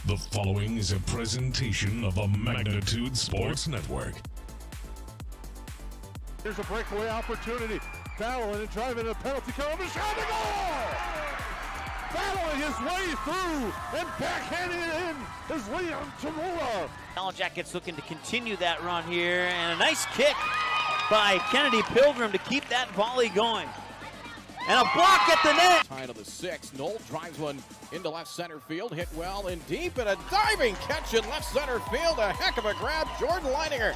The following is a presentation of a Magnitude Sports Network. Here's a breakaway opportunity. Battling and driving a penalty kill. Shot the goal! Battling his way through and backhanding it in is Leon Tamura. Yellow Jackets looking to continue that run here, and a nice kick by Kennedy Pilgrim to keep that volley going. And a block at the net. Tie to the 6. Knoll drives one into left center field. Hit well and deep, and a diving catch in left center field. A heck of a grab. Jordan Leininger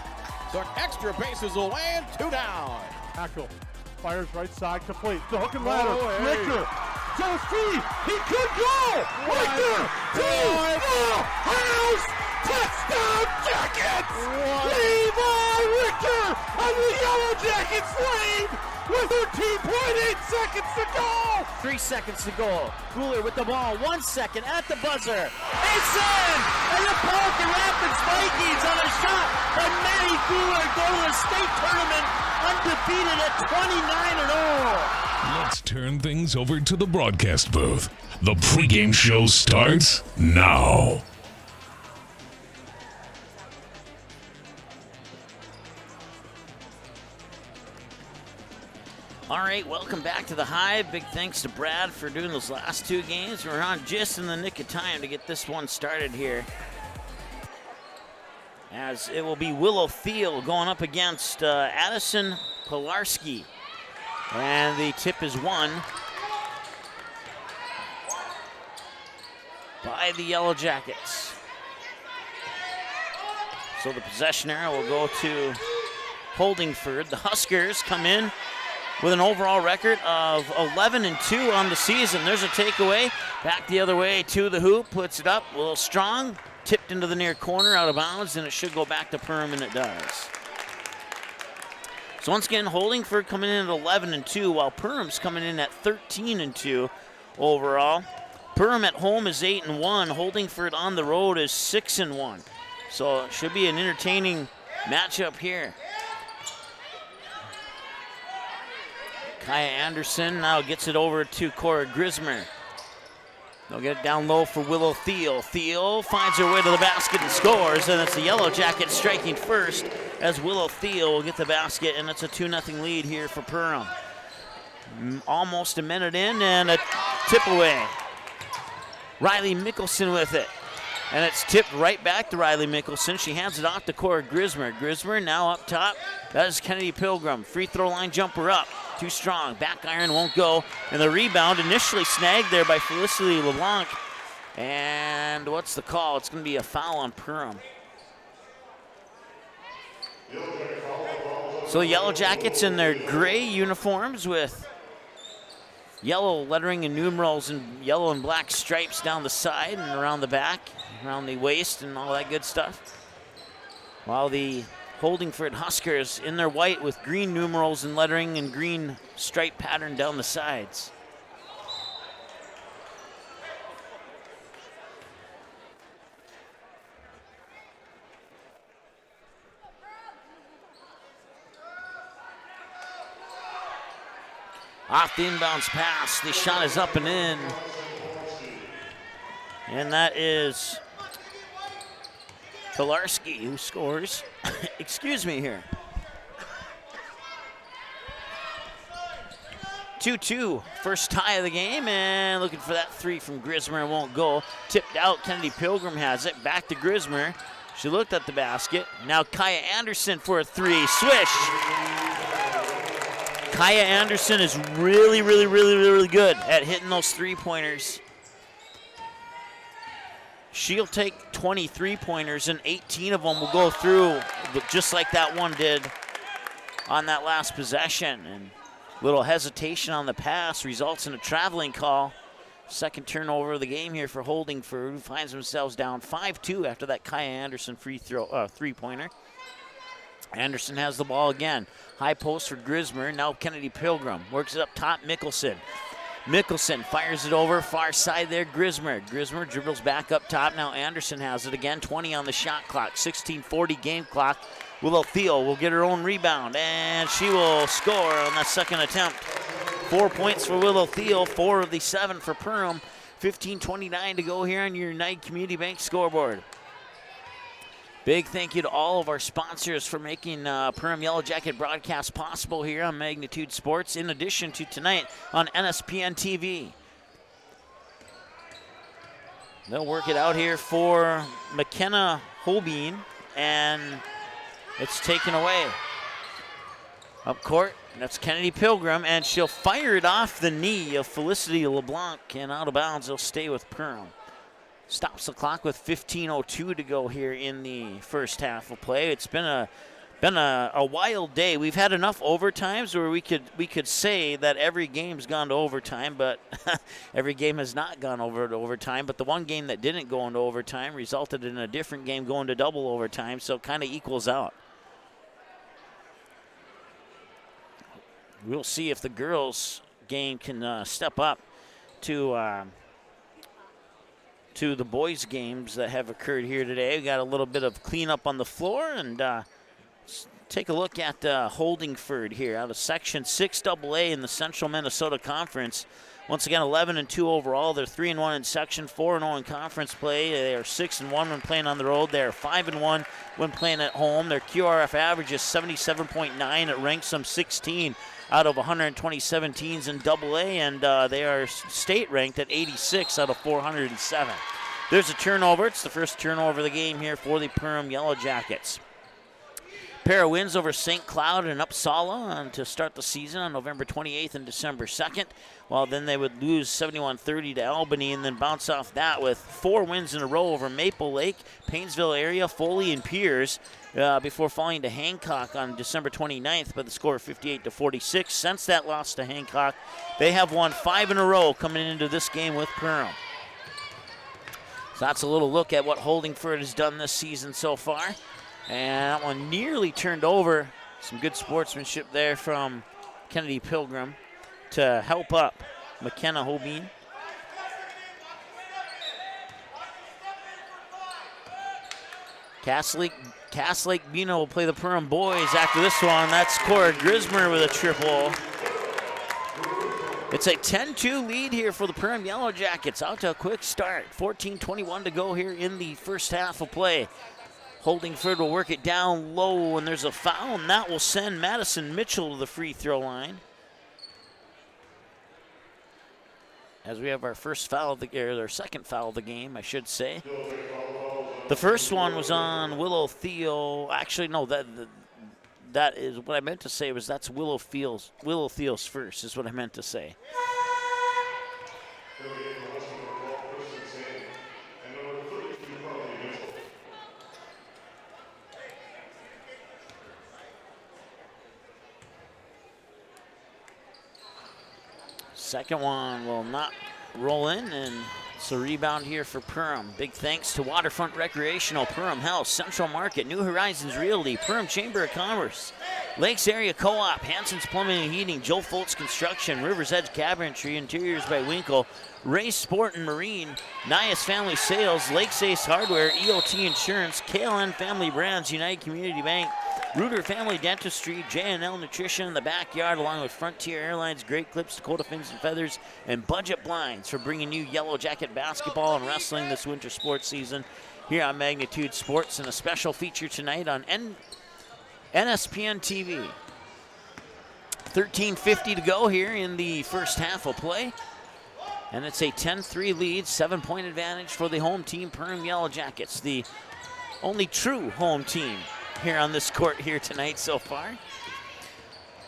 took extra bases away and 2 down. Hackle fires right side complete. The hook and ladder. Oh, hey. Richter to his feet. He could go. Richter to the house. Touchdown Jackets. Levi Richter on the Yellow Jackets lead with 13.8 seconds to go. 3 seconds to go. Cooler with the ball. 1 second at the buzzer. It's in! And the Pelican Rapids Vikings on a shot by Matty Cooler go to the state tournament undefeated at 29-0. Let's turn things over to the broadcast booth. The pregame show starts now. All right, welcome back to the Hive. Big thanks to Brad for doing those last 2 games. We're on just in the nick of time to get this one started here, as it will be Willow Thiel going up against Addison Pilarski. And the tip is won by the Yellow Jackets. So the possession arrow will go to Holdingford. The Huskers come in with an overall record of 11-2 on the season. There's a takeaway. Back the other way to the hoop. Puts it up a little strong. Tipped into the near corner, out of bounds, and it should go back to Perham, and it does. So once again, Holdingford coming in at 11-2, while Perham's coming in at 13-2 overall. Perham at home is 8-1. Holdingford on the road is 6-1. So it should be an entertaining matchup here. Kaya Anderson now gets it over to Cora Grismer. They'll get it down low for Willow Thiel. Thiel finds her way to the basket and scores, and it's the Yellow Jackets striking first as Willow Thiel will get the basket, and it's a 2-0 lead here for Perham. Almost a minute in, and a tip away. Riley Mickelson with it, and it's tipped right back to Riley Mickelson. She hands it off to Cora Grismer. Grismer now up top. That is Kennedy Pilgrim. Free throw line jumper up. Too strong. Back iron won't go. And the rebound initially snagged there by Felicity LeBlanc. And what's the call? It's going to be a foul on Perham. So the Yellow Jackets in their gray uniforms with yellow lettering and numerals and yellow and black stripes down the side and around the back, around the waist and all that good stuff. While the Holdingford Huskers in their white with green numerals and lettering and green stripe pattern down the sides. Off the inbounds pass, the shot is up and in. And that is Pilarski who scores. Excuse me here. 2-2, first tie of the game, and looking for that 3 from Grismer, won't go. Tipped out, Kennedy Pilgrim has it, back to Grismer. She looked at the basket. Now Kaya Anderson for a 3, swish. Kaya Anderson is really good at hitting those 3-pointers. She'll take 20 3-pointers, and 18 of them will go through, just like that one did on that last possession. And little hesitation on the pass results in a traveling call. Second turnover of the game here for Holdingford, who finds themselves down 5-2 after that Kaya Anderson free throw 3-pointer. Anderson has the ball again. High post for Grismer. Now Kennedy Pilgrim works it up top. Mickelson fires it over far side there. Grismer dribbles back up top. Now Anderson has it again. 20 on the shot clock. 16:40 game clock. Willow Thiel will get her own rebound, and she will score on that second attempt. 4 points for Willow Thiel, 4 of the 7 for Perham. 15:29 to go here on your United Community Bank scoreboard. Big thank you to all of our sponsors for making Perham Yellow Jacket broadcast possible here on Magnitude Sports, in addition to tonight on NSPN TV. They'll work it out here for McKenna Holbein, and it's taken away. Up court, that's Kennedy Pilgrim, and she'll fire it off the knee of Felicity LeBlanc, and out of bounds. They'll stay with Perham. Stops the clock with 15:02 to go here in the first half of play. It's been a wild day. We've had enough overtimes where we could say that every game's gone to overtime, but every game has not gone over to overtime. But the one game that didn't go into overtime resulted in a different game going to double overtime, so it kind of equals out. We'll see if the girls' game can step up to the boys' games that have occurred here today. We got a little bit of cleanup on the floor, and let's take a look at Holdingford here out of Section 6AA in the Central Minnesota Conference. Once again, 11-2 overall. They're 3-1 in section, 4-0 in conference play. They are 6-1 when playing on the road. They are 5-1 when playing at home. Their QRF average is 77.9. It ranks them 16 out of 127 teams in AA, and they are state ranked at 86 out of 407. There's a turnover. It's the first turnover of the game here for the Perham Yellow Jackets. Pair of wins over St. Cloud and Uppsala to start the season on November 28th and December 2nd. Well, then they would lose 71-30 to Albany and then bounce off that with 4 wins in a row over Maple Lake, Paynesville area, Foley, and Piers before falling to Hancock on December 29th by the score of 58-46. Since that loss to Hancock, they have won 5 in a row coming into this game with Perham. So that's a little look at what Holdingford has done this season so far. And that one nearly turned over. Some good sportsmanship there from Kennedy Pilgrim to help up McKenna Holbein. Cass Lake Bino will play the Perham boys after this one. That's Cora Grismer with a triple. It's a 10-2 lead here for the Perham Yellow Jackets. Out to a quick start. 14:21 to go here in the first half of play. Holdingford will work it down low, and there's a foul, and that will send Madison Mitchell to the free throw line. As we have our first foul of the game, or second foul of the game, I should say. The first one was on Willow Thiel. Actually, no, that is what I meant to say was that's Willow Thiel's first is what I meant to say. Second one will not roll in, and it's a rebound here for Perham. Big thanks to Waterfront Recreational, Perham Health, Central Market, New Horizons Realty, Perham Chamber of Commerce, Lakes Area Co-op, Hanson's Plumbing and Heating, Joe Foltz Construction, River's Edge Cabinetry, Interiors by Winkle, Race Sport and Marine, Nias Family Sales, Lakes Ace Hardware, EOT Insurance, KLN Family Brands, United Community Bank, Reuter Family Dentistry, J&L Nutrition in the Backyard, along with Frontier Airlines, Great Clips, Dakota Fins and Feathers, and Budget Blinds for bringing you Yellow Jacket basketball and wrestling this winter sports season here on Magnitude Sports, and a special feature tonight on NSPN TV. 13:50 to go here in the first half of play, and it's a 10-3 lead, 7-point advantage for the home team, Perham Yellow Jackets, the only true home team here on this court here tonight so far.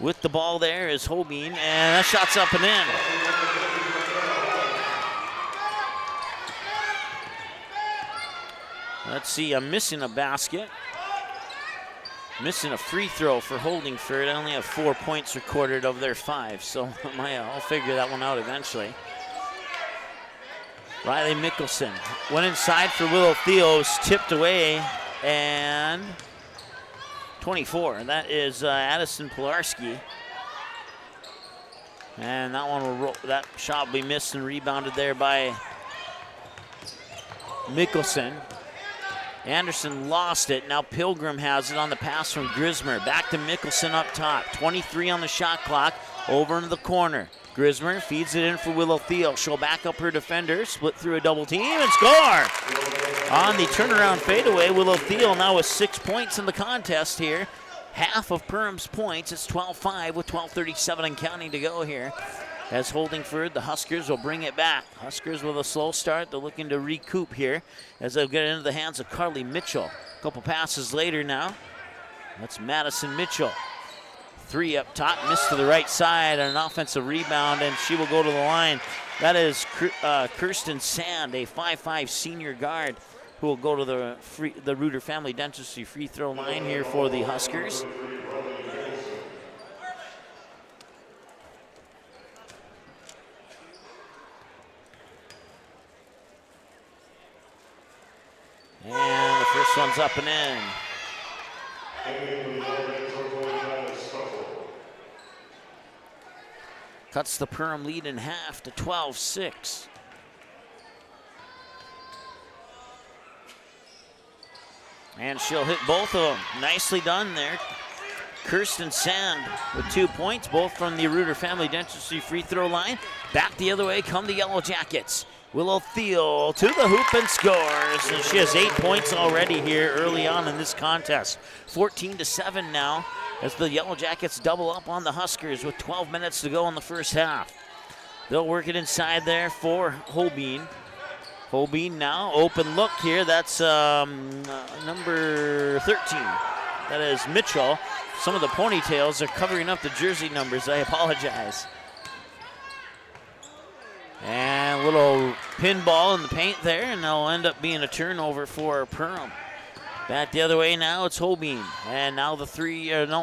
With the ball there is Holbein, and that shot's up and in. Let's see, I'm missing a basket. Missing a free throw for Holdingford. I only have 4 points recorded of their 5, so I'll figure that one out eventually. Riley Mickelson went inside for Willow Theos, tipped away, and 24. That is Addison Pilarski. And that one will roll, that shot will be missed and rebounded there by Mickelson. Anderson lost it. Now Pilgrim has it on the pass from Grismer. Back to Mickelson up top. 23 on the shot clock. Over into the corner. Grismer feeds it in for Willow Thiel. She'll back up her defender, split through a double team, and score! On the turnaround fadeaway, Willow Thiel now with 6 points in the contest here. Half of Perham's points. It's 12-5 with 12:37 and counting to go here. As Holdingford, the Huskers will bring it back. Huskers with a slow start. They're looking to recoup here as they'll get into the hands of Carly Mitchell. A couple passes later now. That's Madison Mitchell. 3 up top, missed to the right side, and an offensive rebound, and she will go to the line. That is Kirsten Sand, a 5'5" senior guard, who will go to the Reuter Family Dentistry free throw line here for the Huskers. And the first one's up and in. Cuts the Perham lead in half to 12-6. And she'll hit both of them. Nicely done there. Kirsten Sand with 2 points, both from the Reuter Family Dentistry free throw line. Back the other way come the Yellow Jackets. Willow Thiel to the hoop and scores. And she has 8 points already here early on in this contest. 14-7 now as the Yellow Jackets double up on the Huskers with 12 minutes to go in the first half. They'll work it inside there for Holbein. Holbein now, open look here. That's number 13. That is Mitchell. Some of the ponytails are covering up the jersey numbers. I apologize. And a little pinball in the paint there, and they'll end up being a turnover for Perham. Back the other way now, it's Holbein. And now the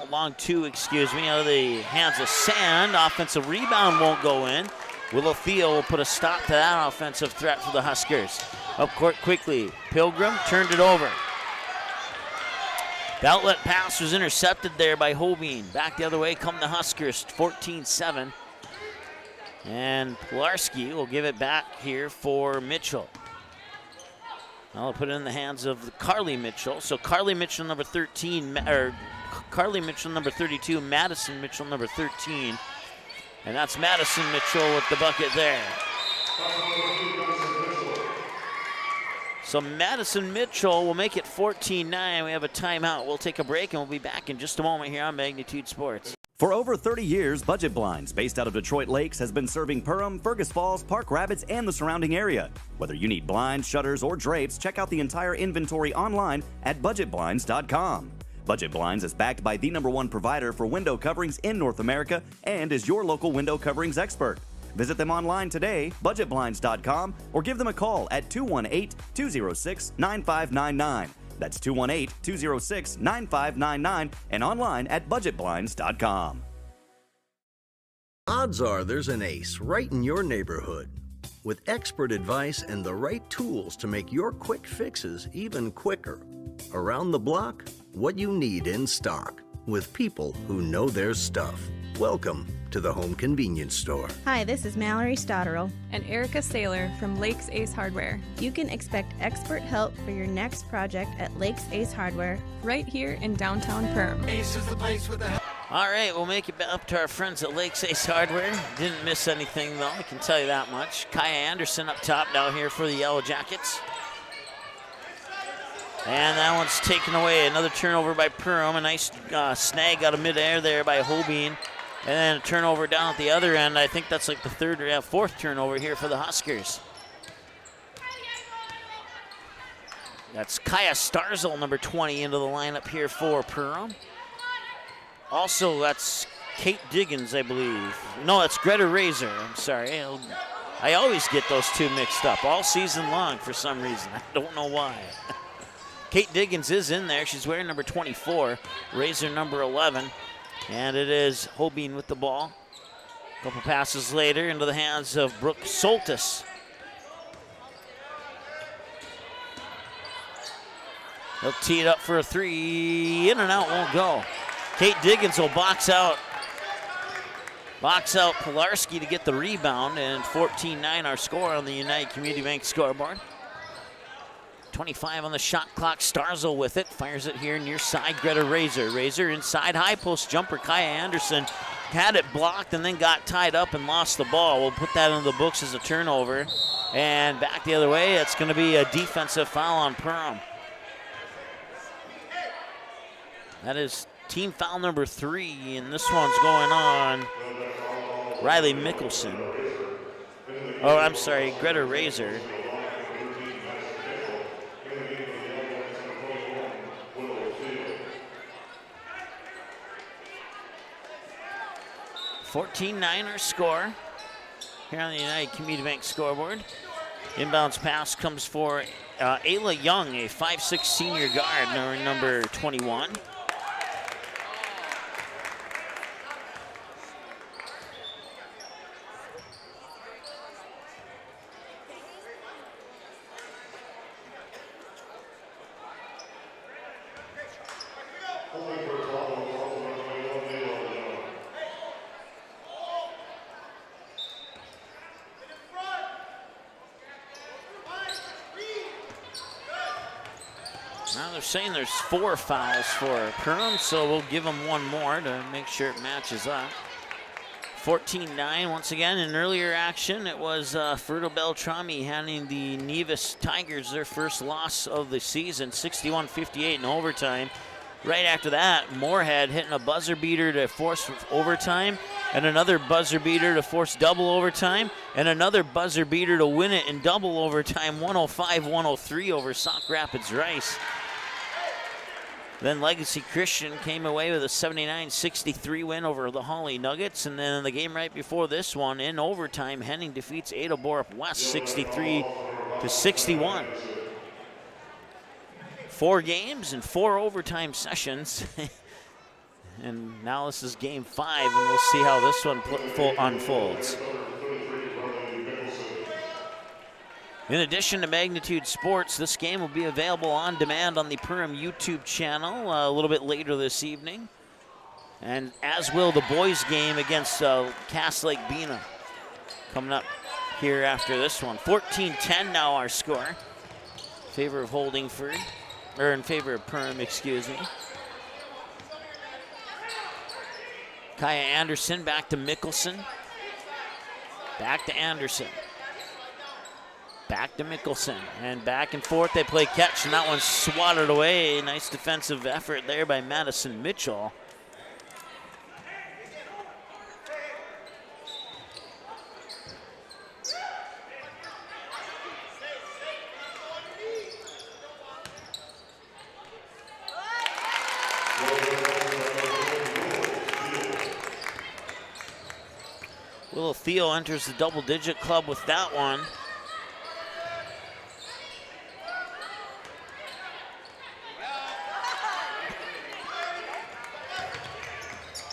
long two, out of the hands of Sand. Offensive rebound won't go in. Willow Thiel will put a stop to that offensive threat for the Huskers. Up court quickly. Pilgrim turned it over. The outlet pass was intercepted there by Holbein. Back the other way come the Huskers, 14-7. And Pilarski will give it back here for Mitchell. I'll put it in the hands of Carly Mitchell. So Carly Mitchell, number 13, or Carly Mitchell, number 32, Madison Mitchell, number 13. And that's Madison Mitchell with the bucket there. So Madison Mitchell will make it 14-9. We have a timeout. We'll take a break, and we'll be back in just a moment here on Magnitude Sports. For over 30 years, Budget Blinds, based out of Detroit Lakes, has been serving Perham, Fergus Falls, Park Rapids, and the surrounding area. Whether you need blinds, shutters, or drapes, check out the entire inventory online at budgetblinds.com. Budget Blinds is backed by the #1 provider for window coverings in North America and is your local window coverings expert. Visit them online today, budgetblinds.com, or give them a call at 218-206-9599. That's 218-206-9599 and online at budgetblinds.com. Odds are there's an ace right in your neighborhood. With expert advice and the right tools to make your quick fixes even quicker. Around the block, what you need in stock, with people who know their stuff. Welcome to the Home Convenience Store. Hi, this is Mallory Stotterell and Erica Saylor from Lakes Ace Hardware. You can expect expert help for your next project at Lakes Ace Hardware, right here in downtown Perham. Ace is the place with the All right, we'll make it up to our friends at Lakes Ace Hardware. Didn't miss anything, though, I can tell you that much. Kaya Anderson up top down here for the Yellow Jackets. And that one's taken away. Another turnover by Perham. A nice snag out of midair there by Holbein. And then a turnover down at the other end. I think that's like the third or fourth turnover here for the Huskers. That's Kaya Starzel, number 20, into the lineup here for Perham. Also, that's Kate Diggins, I believe. No, that's Greta Razor. I'm sorry. I always get those two mixed up all season long for some reason. I don't know why. Kate Diggins is in there. She's wearing number 24. Razor number 11. And it is Holbein with the ball. A couple passes later into the hands of Brooke Soltis. He'll tee it up for a three. In and out, won't go. Kate Diggins will box out Pilarski to get the rebound, and 14-9 our score on the United Community Bank scoreboard. 25 on the shot clock. Starzel with it. Fires it here near side. Greta Razor. Razor inside. High post jumper. Kaya Anderson had it blocked and then got tied up and lost the ball. We'll put that into the books as a turnover. And back the other way, it's going to be a defensive foul on Perham. That is team foul number 3, and this one's going on Riley Mickelson. Oh, I'm sorry, Greta Razor. $14-9 our score here on the United Community Bank scoreboard. Inbounds pass comes for Ayla Young, a 5'6" senior guard, number 21. Now they're saying there's 4 fouls for Perham, so we'll give them one more to make sure it matches up. 14-9 once again. In earlier action, it was Ferto Beltrami handing the Nevis Tigers their first loss of the season, 61-58 in overtime. Right after that, Moorhead hitting a buzzer beater to force overtime, and another buzzer beater to force double overtime, and another buzzer beater to win it in double overtime, 105-103 over Sauk Rapids Rice. Then Legacy Christian came away with a 79-63 win over the Holly Nuggets. And then in the game right before this one, in overtime, Henning defeats Ada Borup West 63-61. 4 games and 4 overtime sessions. And now this is game 5, and we'll see how this one unfolds. In addition to Magnitude Sports, this game will be available on demand on the Perham YouTube channel a little bit later this evening. And as will the boys game against Cass Lake Bena coming up here after this one. 14-10 now our score. In favor of Holdingford, or in favor of Perham, excuse me. Kaya Anderson back to Mickelson. Back to Anderson. Back to Mickelson, and back and forth they play catch, and that one's swatted away. Nice defensive effort there by Madison Mitchell. Willow Theo enters the double-digit club with that one.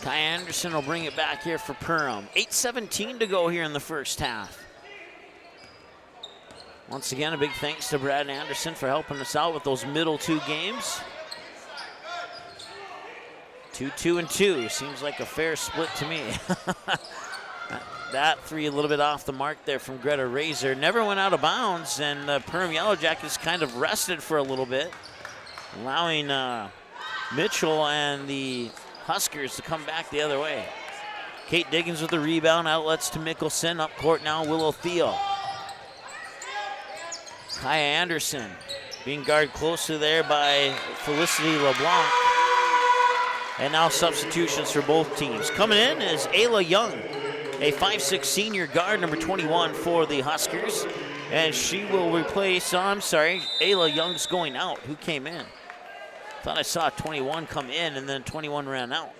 Kai Anderson will bring it back here for Perham. 8:17 to go here in the first half. Once again, a big thanks to Brad Anderson for helping us out with those middle 2 games. 2-2-2. Seems like a fair split to me. That 3 a little bit off the mark there from Greta Razor. Never went out of bounds, and Perham Yellow Jackets kind of rested for a little bit, allowing Mitchell and the Huskers to come back the other way. Kate Diggins with the rebound, outlets to Mickelson. Up court now, Willow Theo. Kaya Anderson being guarded closely there by Felicity LeBlanc. And now substitutions for both teams. Coming in is Ayla Young, a 5'6" senior guard, number 21 for the Huskers. And she will replace, Ayla Young's going out. Who came in? Thought I saw 21 come in and then 21 ran out.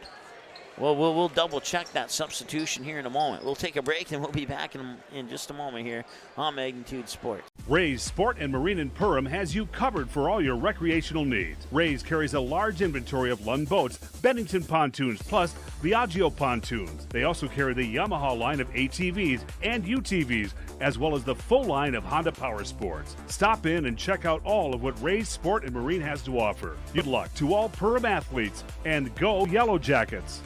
Well, we'll double check that substitution here in a moment. We'll take a break and we'll be back in just a moment here on Magnitude Sports. Ray's Sport and Marine in Perham has you covered for all your recreational needs. Ray's carries a large inventory of Lund boats, Bennington pontoons, plus Viaggio pontoons. They also carry the Yamaha line of ATVs and UTVs, as well as the full line of Honda Power Sports. Stop in and check out all of what Ray's Sport and Marine has to offer. Good luck to all Perham athletes, and go Yellow Jackets!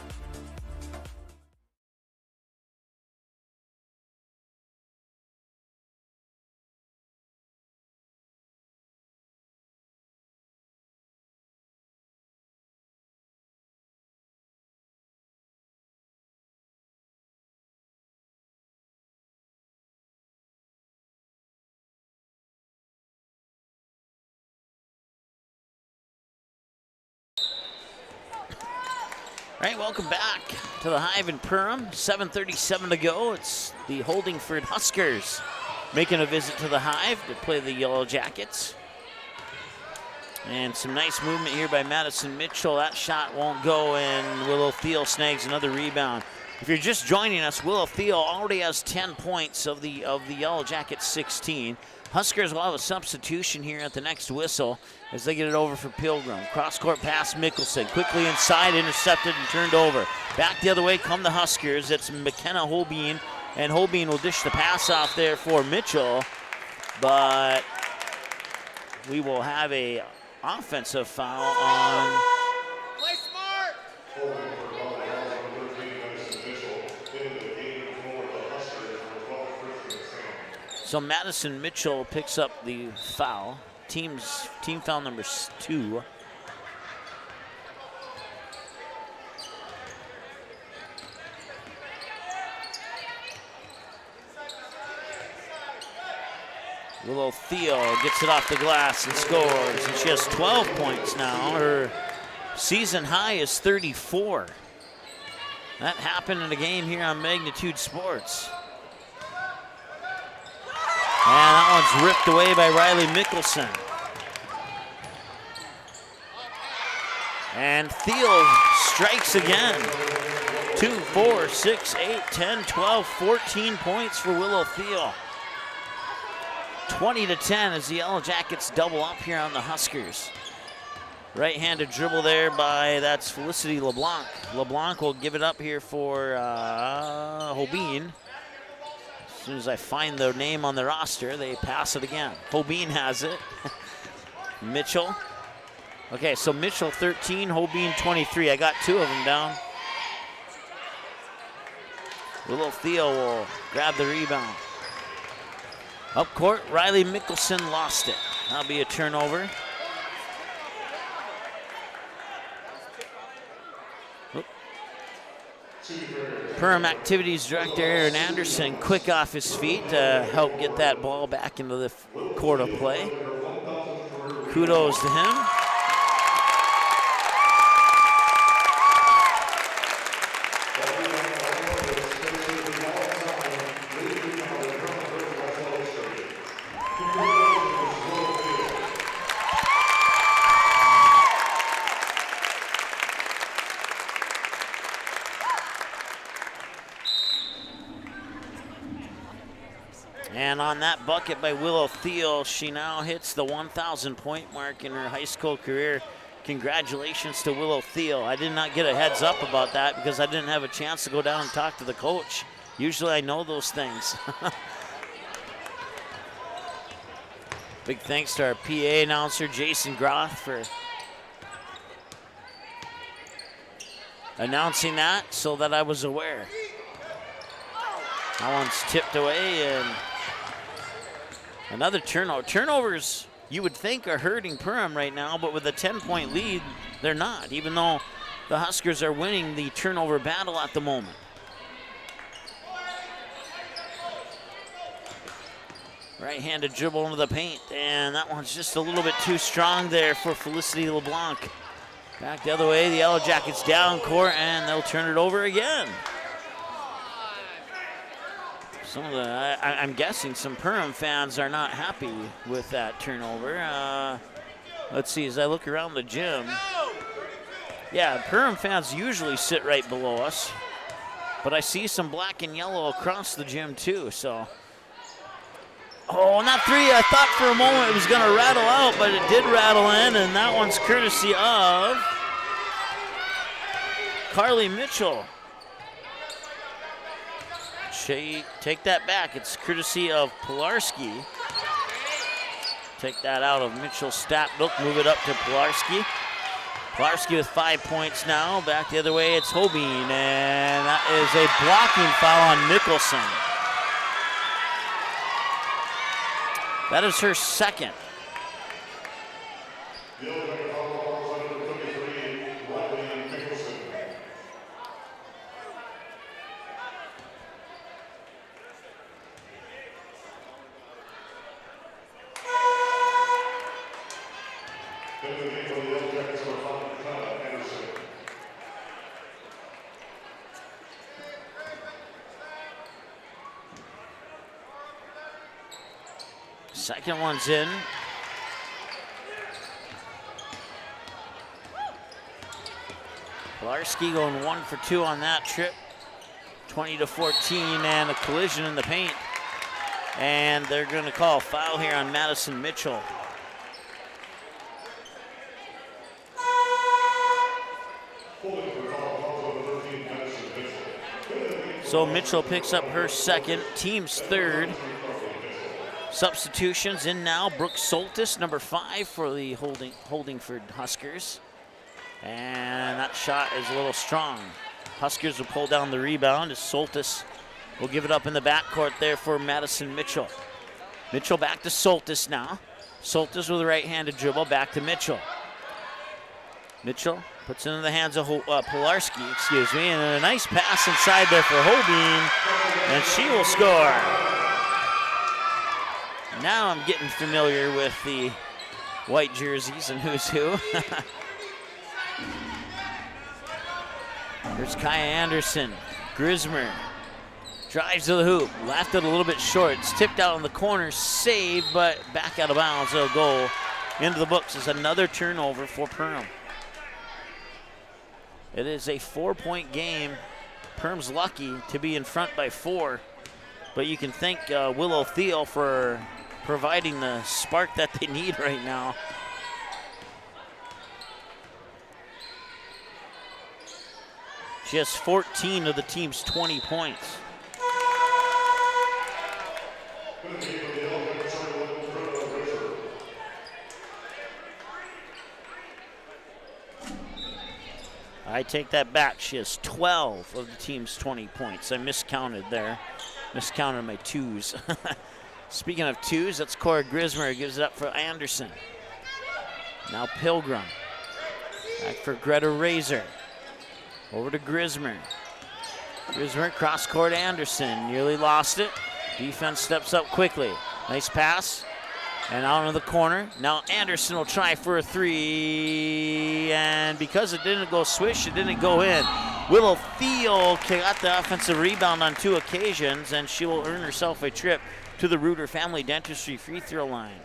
All right, welcome back to the Hive in Perham. 7:37 to go. It's the Holdingford Huskers making a visit to the Hive to play the Yellow Jackets. And some nice movement here by Madison Mitchell. That shot won't go, and Willow Thiel snags another rebound. If you're just joining us, Willow Thiel already has 10 points of the Yellow Jackets 16. Huskers will have a substitution here at the next whistle as they get it over for Pilgrim. Cross-court pass, Mickelson. Quickly inside, intercepted and turned over. Back the other way come the Huskers. It's McKenna Holbein, and Holbein will dish the pass off there for Mitchell. But we will have a offensive foul on... Play smart! So Madison Mitchell picks up the foul. Team foul number 2. Willow Thiel gets it off the glass and scores. And she has 12 points now. Her season high is 34. That happened in a game here on Magnitude Sports. And that one's ripped away by Riley Mickelson. And Thiel strikes again. 2, 4, 6, 8, 10, 12, 14 points for Willow Thiel. 20-10 as the Yellow Jackets double up here on the Huskers. Right-handed dribble there by, that's Felicity LeBlanc. LeBlanc will give it up here for Holbein. As soon as I find their name on the roster, they pass it again. Holbein has it. Mitchell. Okay, so Mitchell 13, Holbein 23. I got 2 of them down. Willow Thiel will grab the rebound. Up court, Riley Mickelson lost it. That'll be a turnover. Perham Activities Director Aaron Anderson quick off his feet to help get that ball back into the court of play. Kudos to him. And on that bucket by Willow Thiel, she now hits the 1,000 point mark in her high school career. Congratulations to Willow Thiel. I did not get a heads up about that because I didn't have a chance to go down and talk to the coach. Usually I know those things. Big thanks to our PA announcer, Jason Groth, for announcing that so that I was aware. That one's tipped away, and another turnover. Turnovers, you would think, are hurting Perham right now, but with a 10-point lead, they're not, even though the Huskers are winning the turnover battle at the moment. Right-handed dribble into the paint, and that one's just a little bit too strong there for Felicity LeBlanc. Back the other way, the Yellow Jackets down court, and they'll turn it over again. Some of the, I'm guessing some Perham fans are not happy with that turnover. Let's see, as I look around the gym. Yeah, Perham fans usually sit right below us, but I see some black and yellow across the gym too, so. Oh, not 3. I thought for a moment it was going to rattle out, but it did rattle in, and that one's courtesy of Carly Mitchell. Take that back. It's courtesy of Pilarski. Take that out of Mitchell's stat book. Move it up to Pilarski. Pilarski with 5 points now. Back the other way, it's Holbein, and that is a blocking foul on Mickelson. That is her second. Second one's in. Pilarski going 1 for 2 on that trip. 20-14 and a collision in the paint. And they're going to call a foul here on Madison Mitchell. So Mitchell picks up her second, team's third. Substitutions in now. Brooke Soltis, number 5 for the Holdingford Huskers. And that shot is a little strong. Huskers will pull down the rebound as Soltis will give it up in the backcourt there for Madison Mitchell. Mitchell back to Soltis now. Soltis with a right-handed dribble, back to Mitchell. Mitchell puts it in the hands of Pilarski, and a nice pass inside there for Hobeen, and she will score. Now I'm getting familiar with the white jerseys and who's who. Here's Kaya Anderson. Grismer drives to the hoop, left it a little bit short. It's tipped out in the corner, saved, but back out of bounds. It'll go into the books as another turnover for Perham. It is a 4-point game. Perham's lucky to be in front by 4, but you can thank Willow Thiel for providing the spark that they need right now. She has 14 of the team's 20 points. I take that back. She has 12 of the team's 20 points. I miscounted there. Miscounted my 2s. Speaking of 2s, that's Cora Grismer. Gives it up for Anderson. Now Pilgrim. Back for Greta Razor. Over to Grismer. Grismer cross court Anderson. Nearly lost it. Defense steps up quickly. Nice pass. And out in the corner. Now Anderson will try for a 3. And because it didn't go swish, it didn't go in. Willow Thiel got the offensive rebound on 2 occasions, and she will earn herself a trip to the Reuter Family Dentistry free throw line.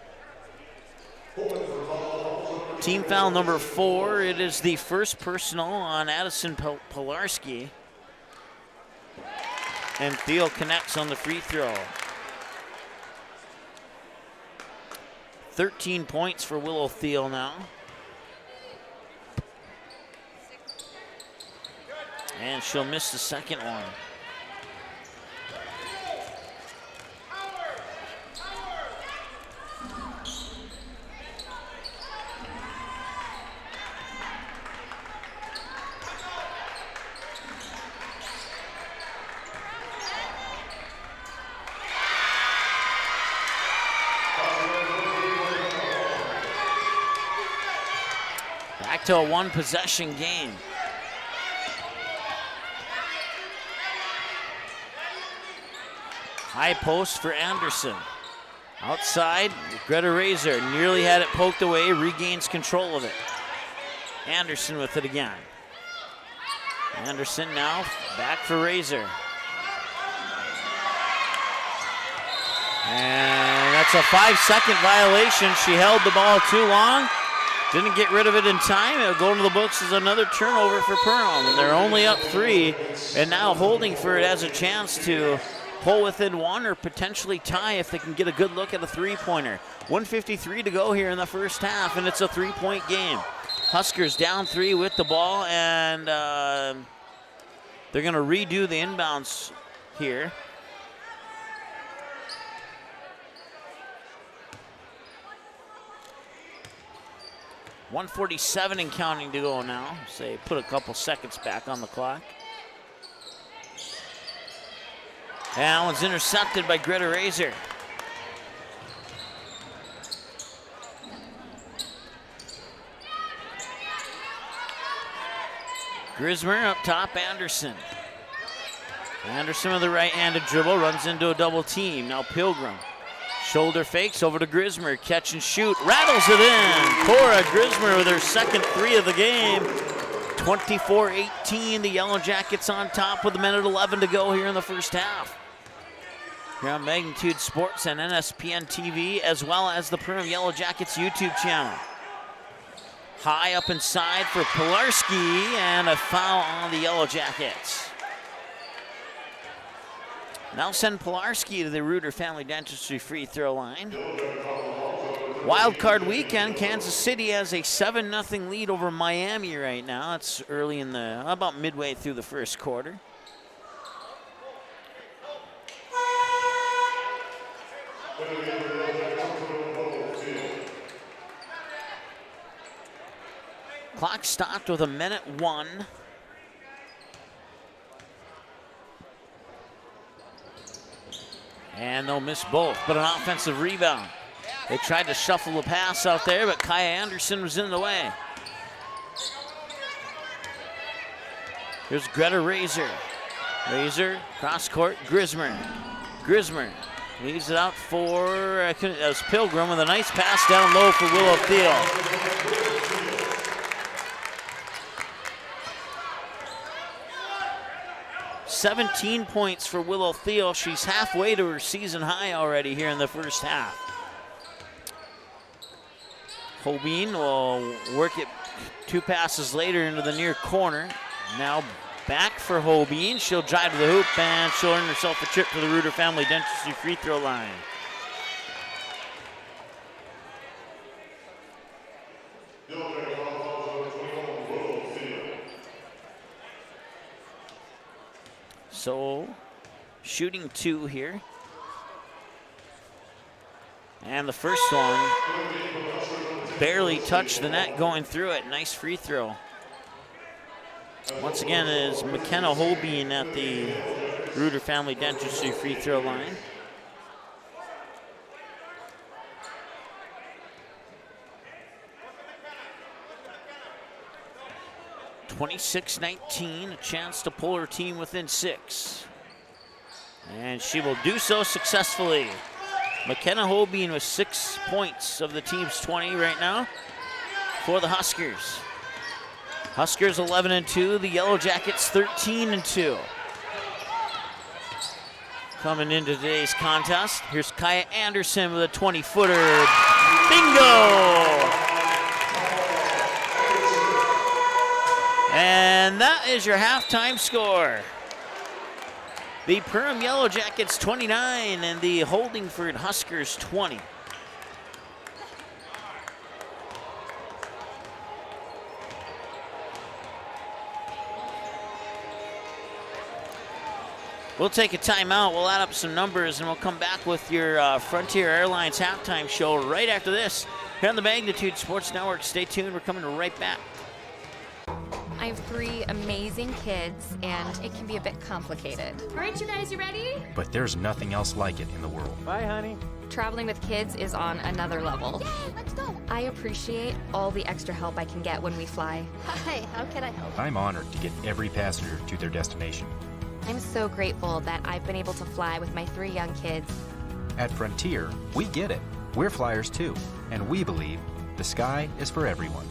Team foul number 4. It is the first personal on Addison Pilarski. And Thiel connects on the free throw. 13 points for Willow Thiel now. And she'll miss the second one. Back to a 1-possession game. High post for Anderson. Outside, Greta Razor nearly had it poked away, regains control of it. Anderson with it again. Anderson now back for Razor. And that's a 5-second violation. She held the ball too long. Didn't get rid of it in time. It'll go into the books as another turnover for Perham. They're only up 3, and now Holdingford has a chance to pull within 1 or potentially tie if they can get a good look at a 3-pointer. 1:53 to go here in the first half, and it's a 3-point game. Huskers down 3 with the ball, and they're going to redo the inbounds here. .147 and counting to go now. Say, put a couple seconds back on the clock. And that one's intercepted by Greta Razor. Grismer up top, Anderson. Anderson with a right-handed dribble, runs into a double team. Now Pilgrim. Shoulder fakes over to Grismer, catch and shoot, rattles it in. Cora Grismer with her second 3 of the game. 24-18, the Yellow Jackets on top with a minute 11 to go here in the first half. here on Magnitude Sports and NSPN TV, as well as the Perham Yellow Jackets YouTube channel. High up inside for Pilarski, and a foul on the Yellow Jackets. Now send Pilarski to the Reuter Family Dentistry free throw line. Wild card weekend, Kansas City has a 7-0 lead over Miami right now. It's early in the, about midway through the first quarter. Clock stopped with 1:01. And they'll miss both, but an offensive rebound. They tried to shuffle the pass out there, but Kaya Anderson was in the way. Here's Greta Razor. Razor, cross court, Grismer. Grismer leaves it out for, that was Pilgrim with a nice pass down low for Willow Thiel. 17 points for Willow Thiel. She's halfway to her season high already here in the first half. Hobeen will work it 2 passes later into the near corner. Now back for Hobeen. She'll drive to the hoop and she'll earn herself a trip to the Reuter Family Dentistry free throw line. So, shooting 2 here. And the first one barely touched the net going through it. Nice free throw. Once again, it is McKenna Holbein at the Reuter Family Dentistry free throw line. (26-19), a chance to pull her team within 6. And she will do so successfully. McKenna Holbein with 6 points of the team's 20 right now for the Huskers. Huskers 11-2, the Yellow Jackets 13-2. Coming into today's contest, here's Kaya Anderson with a 20-footer. Bingo! And that is your halftime score. The Perham Yellow Jackets 29 and the Holdingford Huskers 20. We'll take a timeout. We'll add up some numbers and we'll come back with your Frontier Airlines halftime show right after this here on the Magnitude Sports Network. Stay tuned. We're coming right back. I have 3 amazing kids, and it can be a bit complicated. All right, you guys, you ready? But there's nothing else like it in the world. Bye, honey. Traveling with kids is on another level. Yay, let's go. I appreciate all the extra help I can get when we fly. Hi, how can I help? I'm honored to get every passenger to their destination. I'm so grateful that I've been able to fly with my 3 young kids. At Frontier, we get it. We're flyers too, and we believe the sky is for everyone.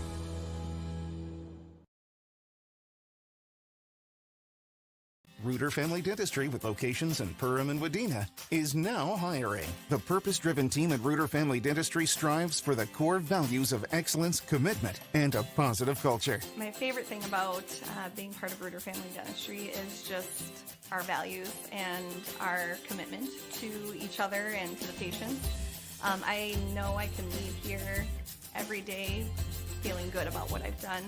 Reuter Family Dentistry, with locations in Perham and Wadena, is now hiring. The purpose-driven team at Reuter Family Dentistry strives for the core values of excellence, commitment, and a positive culture. My favorite thing about being part of Reuter Family Dentistry is just our values and our commitment to each other and to the patients. I know I can leave here every day feeling good about what I've done.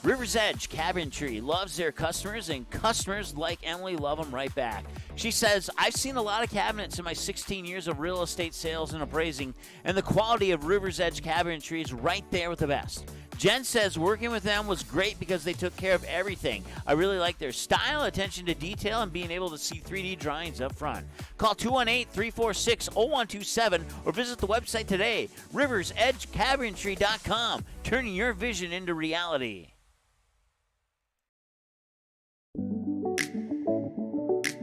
River's Edge Cabinetry loves their customers, and customers like Emily love them right back. She says, I've seen a lot of cabinets in my 16 years of real estate sales and appraising, and the quality of River's Edge Cabinetry is right there with the best. Jen says working with them was great because they took care of everything. I really like their style, attention to detail, and being able to see 3D drawings up front. Call 218-346-0127 or visit the website today, riversedgecabinetry.com, turning your vision into reality.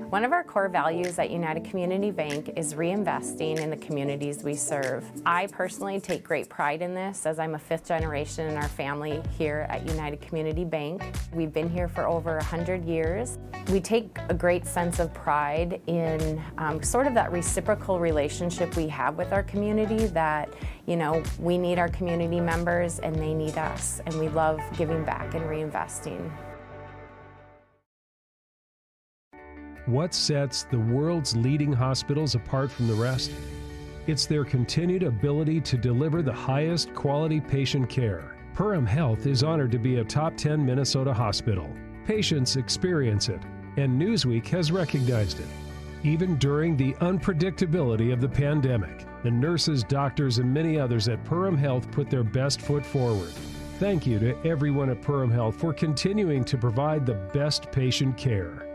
One of our core values at United Community Bank is reinvesting in the communities we serve. I personally take great pride in this as I'm a 5th generation in our family here at United Community Bank. We've been here for over 100 years. We take a great sense of pride in sort of that reciprocal relationship we have with our community that, you know, we need our community members and they need us, and we love giving back and reinvesting. What sets the world's leading hospitals apart from the rest? It's their continued ability to deliver the highest quality patient care. Perham Health is honored to be a top 10 Minnesota hospital. Patients experience it, and Newsweek has recognized it. Even during the unpredictability of the pandemic, the nurses, doctors, and many others at Perham Health put their best foot forward. Thank you to everyone at Perham Health for continuing to provide the best patient care.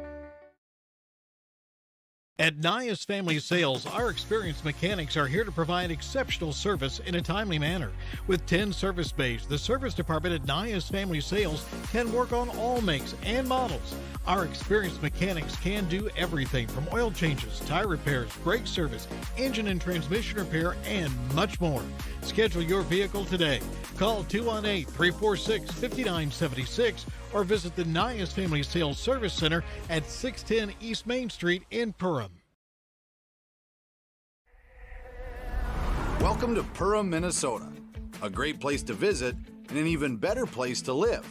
At Nias Family Sales, our experienced mechanics are here to provide exceptional service in a timely manner. With 10 service bays, the service department at Nias Family Sales can work on all makes and models. Our experienced mechanics can do everything from oil changes, tire repairs, brake service, engine and transmission repair, and much more. Schedule your vehicle today. Call 218-346-5976 or visit the Nias Family Sales Service Center at 610 East Main Street in Perham. Welcome to Perham, Minnesota, a great place to visit and an even better place to live.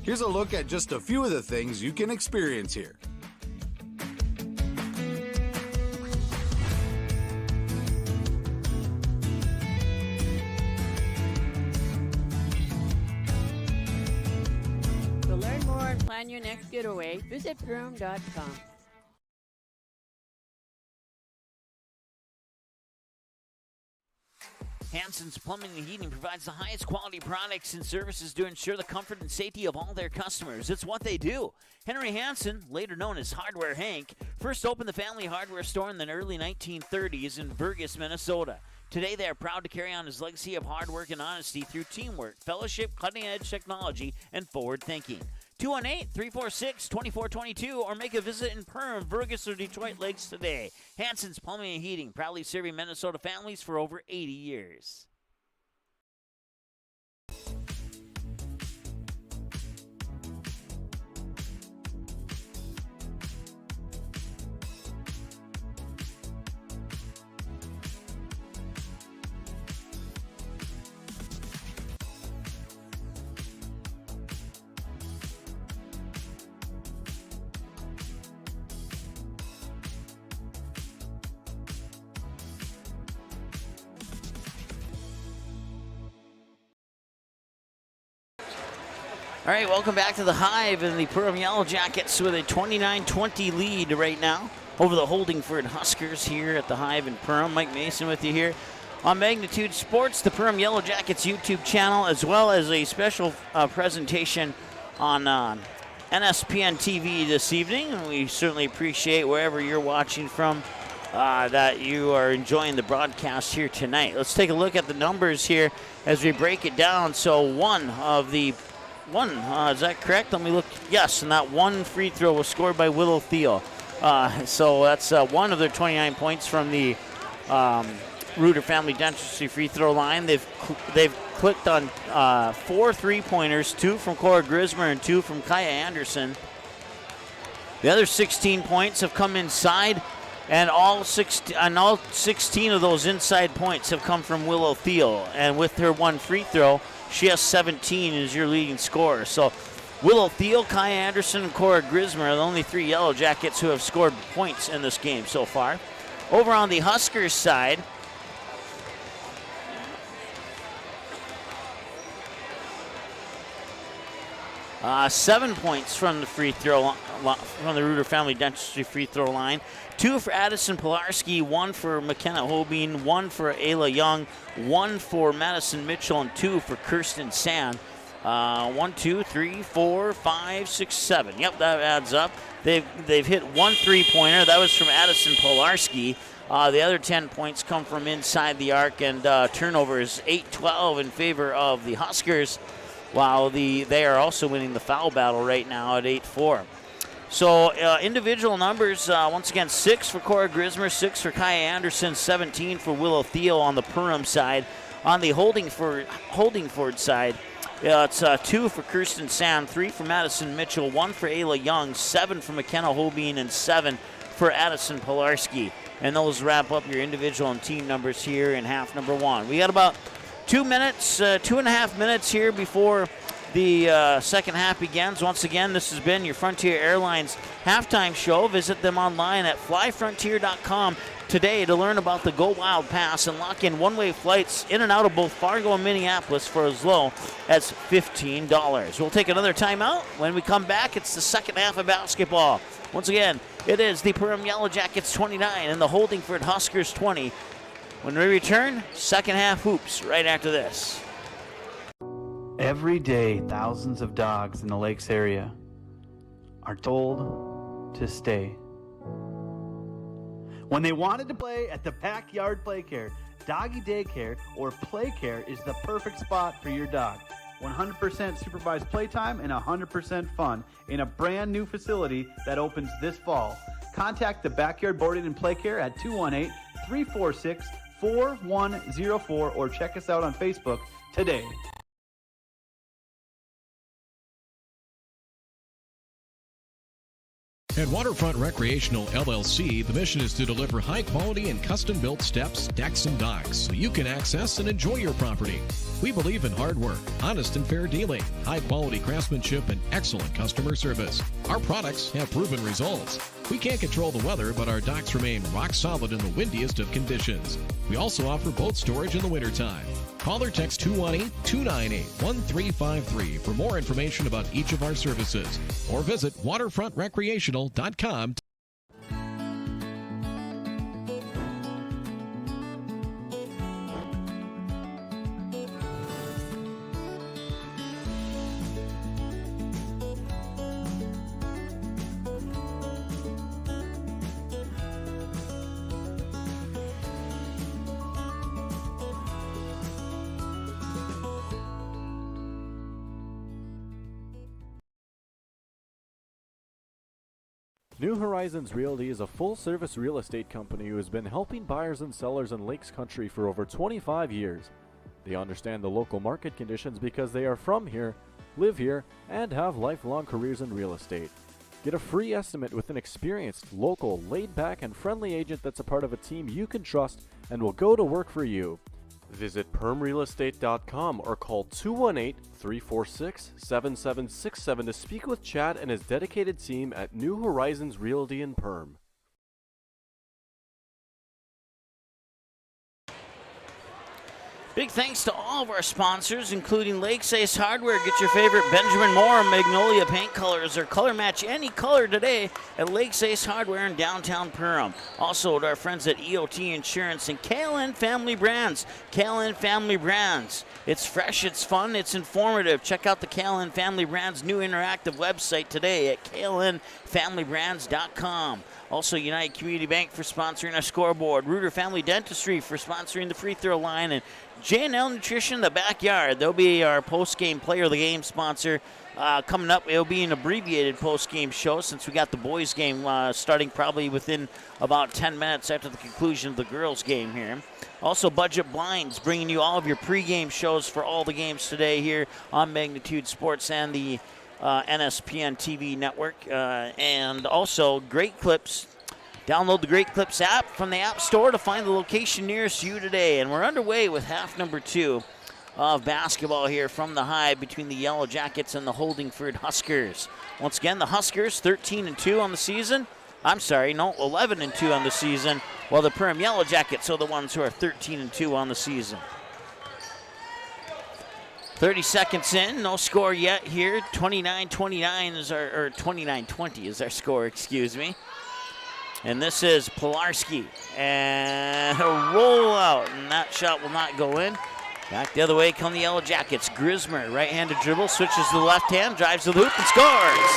Here's a look at just a few of the things you can experience here. To learn more and plan your next getaway, visit Perham.com. Hansen's Plumbing and Heating provides the highest quality products and services to ensure the comfort and safety of all their customers. It's what they do. Henry Hansen, later known as Hardware Hank, first opened the family hardware store in the early 1930s in Burgess, Minnesota. Today, they are proud to carry on his legacy of hard work and honesty through teamwork, fellowship, cutting-edge technology, and forward thinking. 218-346-2422 or make a visit in Perham, Burgess, or Detroit Lakes today. Hansen's Plumbing and Heating, proudly serving Minnesota families for over 80 years. All right, welcome back to the Hive, and the Perham Yellow Jackets with a 29-20 lead right now over the Holdingford Huskers here at the Hive in Perham. Mike Mason with you here on Magnitude Sports, the Perham Yellow Jackets YouTube channel, as well as a special presentation on NSPN TV this evening. And we certainly appreciate wherever you're watching from that you are enjoying the broadcast here tonight. Let's take a look at the numbers here as we break it down. So is that correct? Let me look. Yes, and that one free throw was scored by Willow Thiel. So that's one of their 29 points from the Reuter Family Dentistry free throw line. They've clicked on 4 3-pointers, 2 from Cora Grismer and 2 from Kaya Anderson. The other 16 points have come inside, and all 16 of those inside points have come from Willow Thiel. And with her one free throw, she has 17 as your leading scorer. So Willow Thiel, Kaya Anderson, and Cora Grismer are the only 3 Yellow Jackets who have scored points in this game so far. Over on the Huskers side, seven points from the free throw from the Reuter Family Dentistry free throw line. 2 for Addison Pilarski, 1 for McKenna Hobeen, 1 for Ayla Young, 1 for Madison Mitchell, and 2 for Kirsten Sand. 1, 2, 3, 4, 5, 6, 7. Yep, that adds up. They've hit 1 3-pointer. That was from Addison Pilarski. The other 10 points come from inside the arc, and turnovers 8-12 in favor of the Huskers, while they are also winning the foul battle right now at 8-4. So individual numbers, once again, 6 for Cora Grismer, 6 for Kaya Anderson, 17 for Willow Thiel on the Perham side. On the Holdingford side, it's 2 for Kirsten Sand, 3 for Madison Mitchell, 1 for Ayla Young, 7 for McKenna Holbein, and 7 for Addison Pilarski. And those wrap up your individual and team numbers here in half number 1. We got about 2 minutes, 2.5 minutes here before the second half begins. Once again, this has been your Frontier Airlines halftime show. Visit them online at flyfrontier.com today to learn about the Go Wild Pass and lock in one-way flights in and out of both Fargo and Minneapolis for as low as $15. We'll take another timeout. When we come back, it's the second half of basketball. Once again, it is the Perham Yellow Jackets 29 and the Holdingford Huskers 20. When we return, second half hoops right after this. Every day, thousands of dogs in the Lakes area are told to stay. When they wanted to play at the Backyard Playcare, Doggy Daycare, or Playcare is the perfect spot for your dog. 100% supervised playtime and 100% fun in a brand new facility that opens this fall. Contact the Backyard Boarding and Playcare at 218-346-4104 or check us out on Facebook today. At Waterfront Recreational LLC, the mission is to deliver high-quality and custom-built steps, decks, and docks so you can access and enjoy your property. We believe in hard work, honest and fair dealing, high-quality craftsmanship, and excellent customer service. Our products have proven results. We can't control the weather, but our docks remain rock solid in the windiest of conditions. We also offer boat storage in the wintertime. Call or text 218-298-1353 for more information about each of our services, or visit waterfrontrecreational.com. New Horizons Realty is a full-service real estate company who has been helping buyers and sellers in Lakes Country for over 25 years. They understand the local market conditions because they are from here, live here, and have lifelong careers in real estate. Get a free estimate with an experienced, local, laid-back, and friendly agent that's a part of a team you can trust and will go to work for you. Visit permrealestate.com or call 218-346-7767 to speak with Chad and his dedicated team at New Horizons Realty in Perm. Big thanks to all of our sponsors, including Lakes Ace Hardware. Get your favorite Benjamin Moore Magnolia paint colors or color match any color today at Lakes Ace Hardware in downtown Perham. Also to our friends at EOT Insurance and KLN Family Brands. KLN Family Brands. It's fresh, it's fun, it's informative. Check out the KLN Family Brands new interactive website today at klnfamilybrands.com. Also, United Community Bank for sponsoring our scoreboard. Reuter Family Dentistry for sponsoring the free throw line. And J&L Nutrition, the backyard. They'll be our post-game player of the game sponsor. Coming up, it'll be an abbreviated post-game show since we got the boys' game starting probably within about 10 minutes after the conclusion of the girls' game here. Also, Budget Blinds, bringing you all of your pregame shows for all the games today here on Magnitude Sports and the NSPN TV network. And also, Great Clips. Download the Great Clips app from the App Store to find the location nearest you today. And we're underway with half number 2 of basketball here from the high between the Yellow Jackets and the Holdingford Huskers. Once again, the Huskers 13-2 on the season. 11-2 on the season, while the Perham Yellow Jackets are the ones who are 13-2 on the season. 30 seconds in, no score yet here. 29-29 is or 29-20 is our score, excuse me. And this is Pilarski, and a rollout, and that shot will not go in. Back the other way come the Yellow Jackets. Grismer, right-handed dribble, switches to the left hand, drives to the hoop and scores.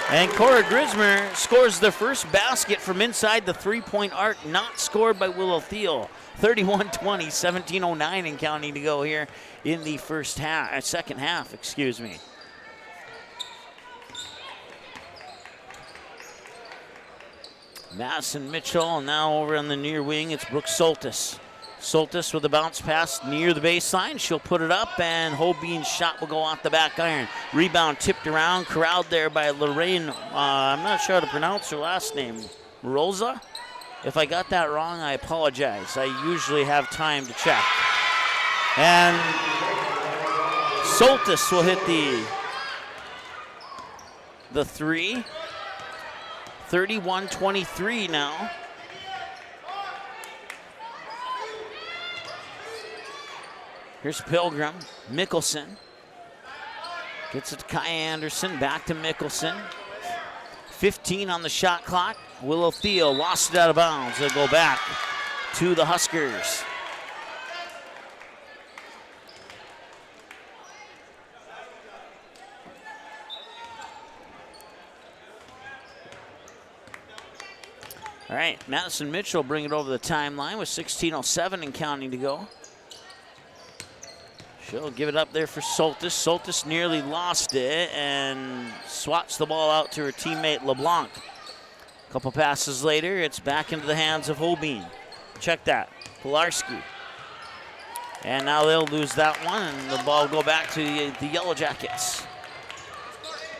And Cora Grismer scores the first basket from inside the three-point arc, not scored by Willow Thiel. 31-20, 17:09 and counting to go here in the second half, excuse me. Madison Mitchell, and now over on the near wing, it's Brooke Soltis. Soltis with a bounce pass near the baseline. She'll put it up, and Holbein's shot will go off the back iron. Rebound tipped around, corralled there by Lorraine. I'm not sure how to pronounce her last name. Rosa? If I got that wrong, I apologize. I usually have time to check. And Soltis will hit the three. 31-23 now. Here's Pilgrim. Mickelson. Gets it to Kaya Anderson. Back to Mickelson. 15 on the shot clock. Willow Thiel lost it out of bounds. They'll go back to the Huskers. All right, Madison Mitchell bring it over the timeline with 16:07 and counting to go. She'll give it up there for Soltis. Soltis nearly lost it and swats the ball out to her teammate LeBlanc. A couple passes later, it's back into the hands of Holbein. Check that, Pilarski. And now they'll lose that one, and the ball will go back to the Yellow Jackets.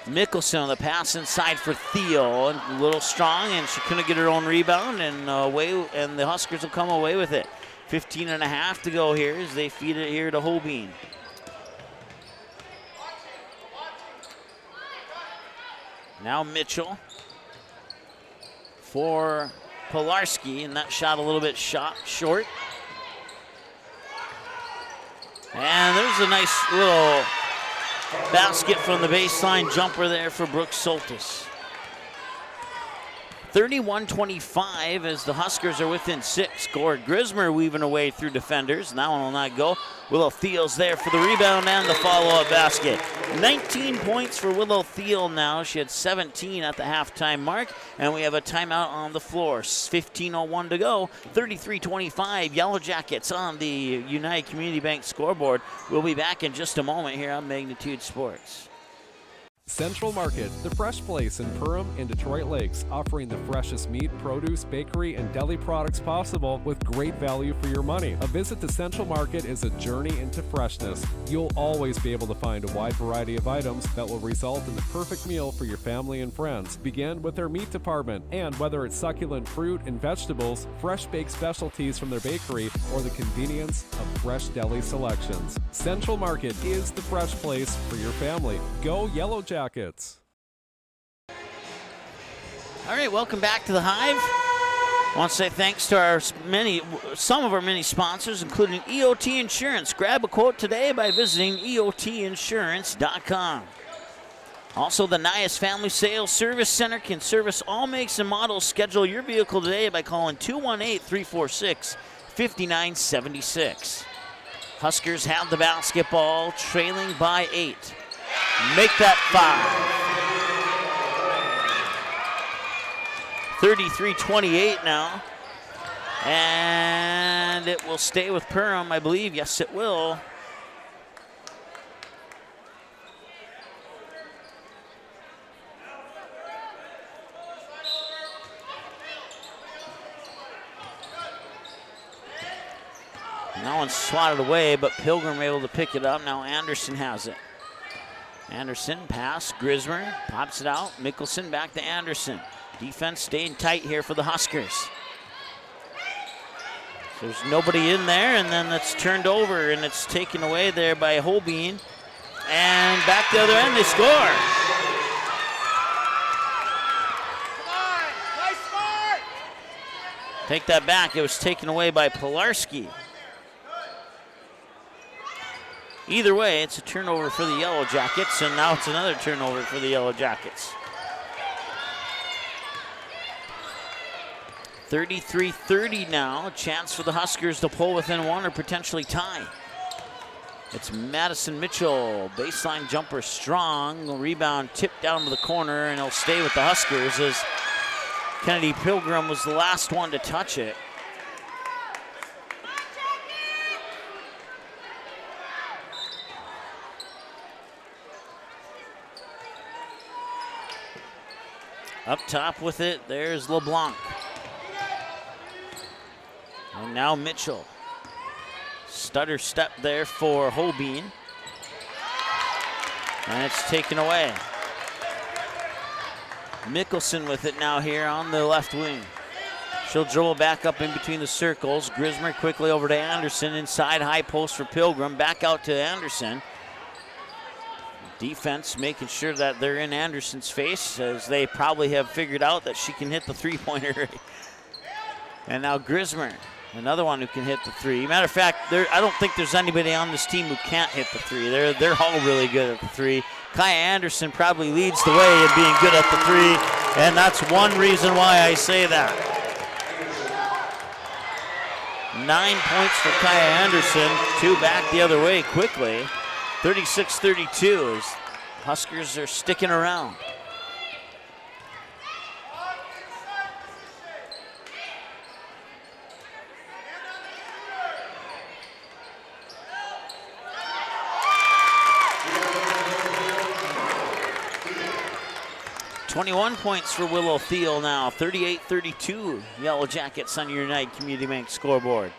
Mickelson on the pass inside for Thiel, a little strong, and she couldn't get her own rebound, and the Huskers will come away with it. 15.5 to go here as they feed it here to Holbein. Now Mitchell for Pilarski, and that shot a little bit short. And there's a nice little basket from the baseline jumper there for Brooke Soltis. 31-25 as the Huskers are within 6. Gord Grismer weaving away through defenders. That one will not go. Willow Thiel's there for the rebound and the follow-up basket. 19 points for Willow Thiel now. She had 17 at the halftime mark, and we have a timeout on the floor. 15:01 to go. 33-25. Yellow Jackets on the United Community Bank scoreboard. We'll be back in just a moment here on Magnitude Sports. Central Market, the fresh place in Perham and Detroit Lakes, offering the freshest meat, produce, bakery, and deli products possible with great value for your money. A visit to Central Market is a journey into freshness. You'll always be able to find a wide variety of items that will result in the perfect meal for your family and friends. Begin with their meat department, and whether it's succulent fruit and vegetables, fresh baked specialties from their bakery, or the convenience of fresh deli selections. Central Market is the fresh place for your family. Go Yellow Jackets. All right, welcome back to the Hive. I want to say thanks to some of our many sponsors, including EOT Insurance. Grab a quote today by visiting EOTinsurance.com. Also, the Nias Family Sales Service Center can service all makes and models. Schedule your vehicle today by calling 218-346-5976. Huskers have the basketball, trailing by 8. Make that 5. 33-28 now. And it will stay with Perham, I believe. Yes, it will. That one's swatted away, but Pilgrim able to pick it up. Now Anderson has it. Anderson, pass, Grismer, pops it out. Mickelson back to Anderson. Defense staying tight here for the Huskers. So there's nobody in there, and then it's turned over, and it's taken away there by Holbein. And back to the other end, they score. Take that back, it was taken away by Pilarski. Either way, it's a turnover for the Yellow Jackets, and now it's another turnover for the Yellow Jackets. 33-30 now. A chance for the Huskers to pull within one or potentially tie. It's Madison Mitchell. Baseline jumper strong. Rebound tipped down to the corner, and he'll stay with the Huskers as Kennedy Pilgrim was the last one to touch it. Up top with it, there's LeBlanc. And now Mitchell. Stutter step there for Holbein. And it's taken away. Mickelson with it now here on the left wing. She'll dribble back up in between the circles. Grismer quickly over to Anderson. Inside high post for Pilgrim. Back out to Anderson. Defense making sure that they're in Anderson's face, as they probably have figured out that she can hit the three-pointer. And now Grismer, another one who can hit the three. Matter of fact, I don't think there's anybody on this team who can't hit the three. They're all really good at the three. Kaya Anderson probably leads the way in being good at the three, and that's one reason why I say that. 9 points for Kaya Anderson, 2 back the other way quickly. 36-32 as Huskers are sticking around. "21 points for Willow Thiel now, 38-32 Yellow Jackets on your United Community Bank scoreboard.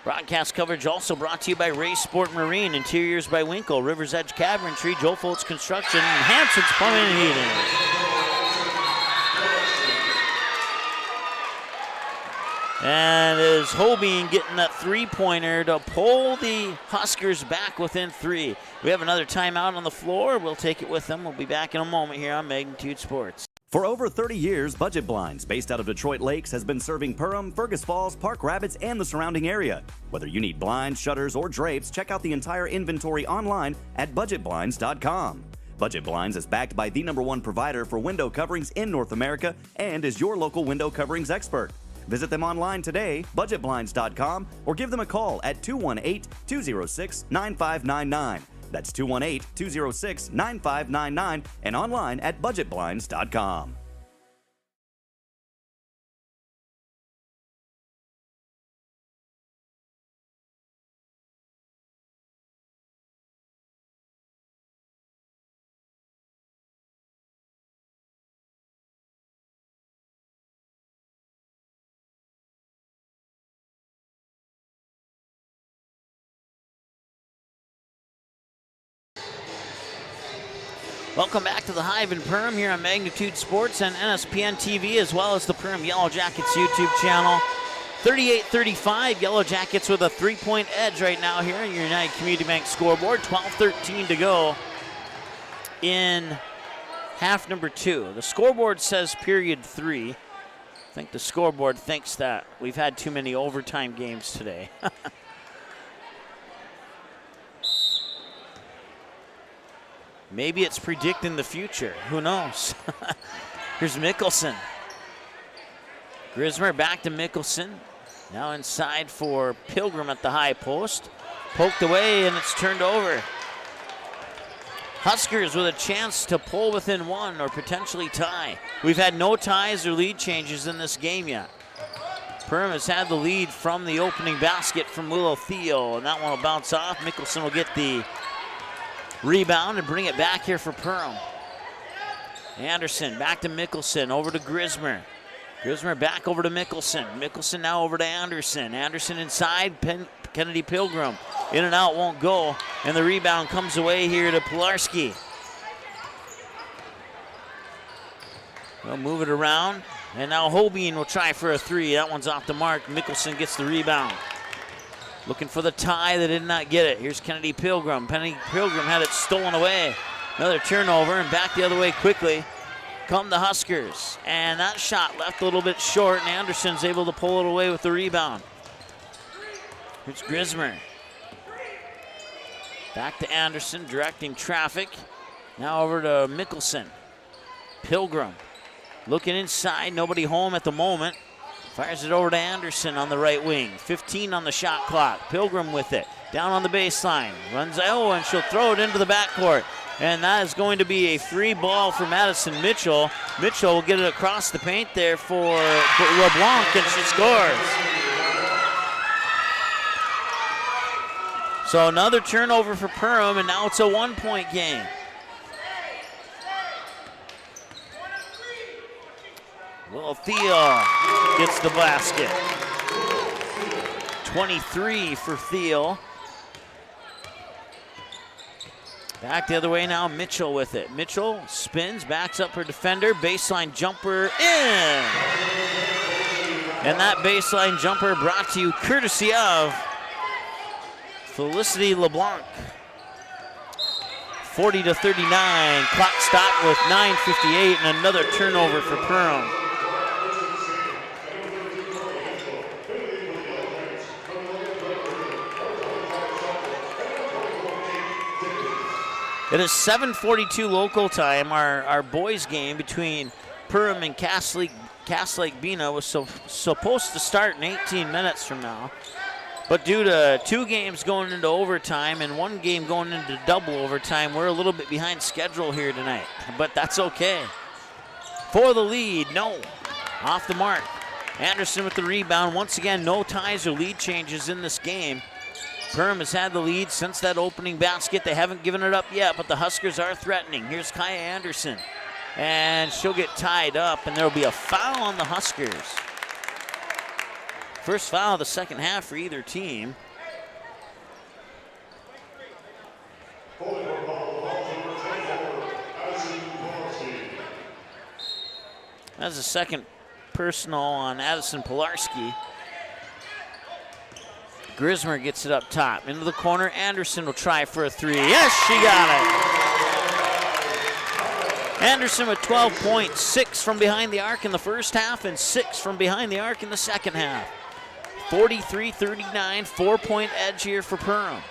Broadcast coverage also brought to you by Ray Sport Marine, Interiors by Winkle, River's Edge Cabinetry, Joe Foltz Construction, and Hanson's Plumbing and Heating. And is Holbein getting that three-pointer to pull the Huskers back within 3. We have another timeout on the floor. We'll take it with them. We'll be back in a moment here on Magnitude Sports. For over 30 years, Budget Blinds, based out of Detroit Lakes, has been serving Perham, Fergus Falls, Park Rapids, and the surrounding area. Whether you need blinds, shutters, or drapes, check out the entire inventory online at budgetblinds.com. Budget Blinds is backed by the #1 provider for window coverings in North America and is your local window coverings expert. Visit them online today, budgetblinds.com, or give them a call at 218-206-9599. That's 218-206-9599 and online at budgetblinds.com. Welcome back to the Hive in Perham here on Magnitude Sports and NSPN TV, as well as the Perham Yellow Jackets YouTube channel. 38-35, Yellow Jackets with a 3-point edge right now here on your United Community Bank scoreboard. 12:13 to go in half number 2. The scoreboard says period 3. I think the scoreboard thinks that we've had too many overtime games today. Maybe it's predicting the future. Who knows? Here's Mickelson. Grismer back to Mickelson. Now inside for Pilgrim at the high post. Poked away and it's turned over. Huskers with a chance to pull within 1 or potentially tie. We've had no ties or lead changes in this game yet. Perham has had the lead from the opening basket from Willow Thiel, and that one will bounce off. Mickelson will get the rebound and bring it back here for Perham. Anderson back to Mickelson, over to Grismer. Grismer back over to Mickelson. Mickelson now over to Anderson. Anderson inside, Kennedy Pilgrim. In and out, won't go. And the rebound comes away here to Pilarski. We'll move it around. And now Holbein will try for a 3. That one's off the mark. Mickelson gets the rebound. Looking for the tie, they did not get it. Here's Kennedy Pilgrim. Kennedy Pilgrim had it stolen away. Another turnover and back the other way quickly come the Huskers. And that shot left a little bit short, and Anderson's able to pull it away with the rebound. Here's Grismer. Back to Anderson, directing traffic. Now over to Mickelson. Pilgrim looking inside, nobody home at the moment. Fires it over to Anderson on the right wing. 15 on the shot clock. Pilgrim with it. Down on the baseline. Runs, and she'll throw it into the backcourt. And that is going to be a free ball for Madison Mitchell. Mitchell will get it across the paint there for LeBlanc, and she scores. So another turnover for Perham, and now it's a 1-point game. Willow Thiel gets the basket. 23 for Thiel. Back the other way now, Mitchell with it. Mitchell spins, backs up her defender, baseline jumper in. And that baseline jumper brought to you courtesy of Felicity LeBlanc. 40-39, clock stop with 9:58 and another turnover for Perham. It is 7:42 local time. Our boys game between Perham and Cass Lake Bena was supposed to start in 18 minutes from now. But due to 2 games going into overtime and 1 game going into double overtime, we're a little bit behind schedule here tonight. But that's okay. For the lead, no. Off the mark. Anderson with the rebound. Once again, no ties or lead changes in this game. Perham has had the lead since that opening basket. They haven't given it up yet, but the Huskers are threatening. Here's Kaya Anderson, and she'll get tied up, and there'll be a foul on the Huskers. First foul of the second half for either team. That's the second personal on Addison Pilarski. Grismer gets it up top. Into the corner, Anderson will try for a 3. Yes, she got it. Anderson with 12 points, 6 from behind the arc in the first half and 6 from behind the arc in the second half. 43-39, 4-point edge here for Perham.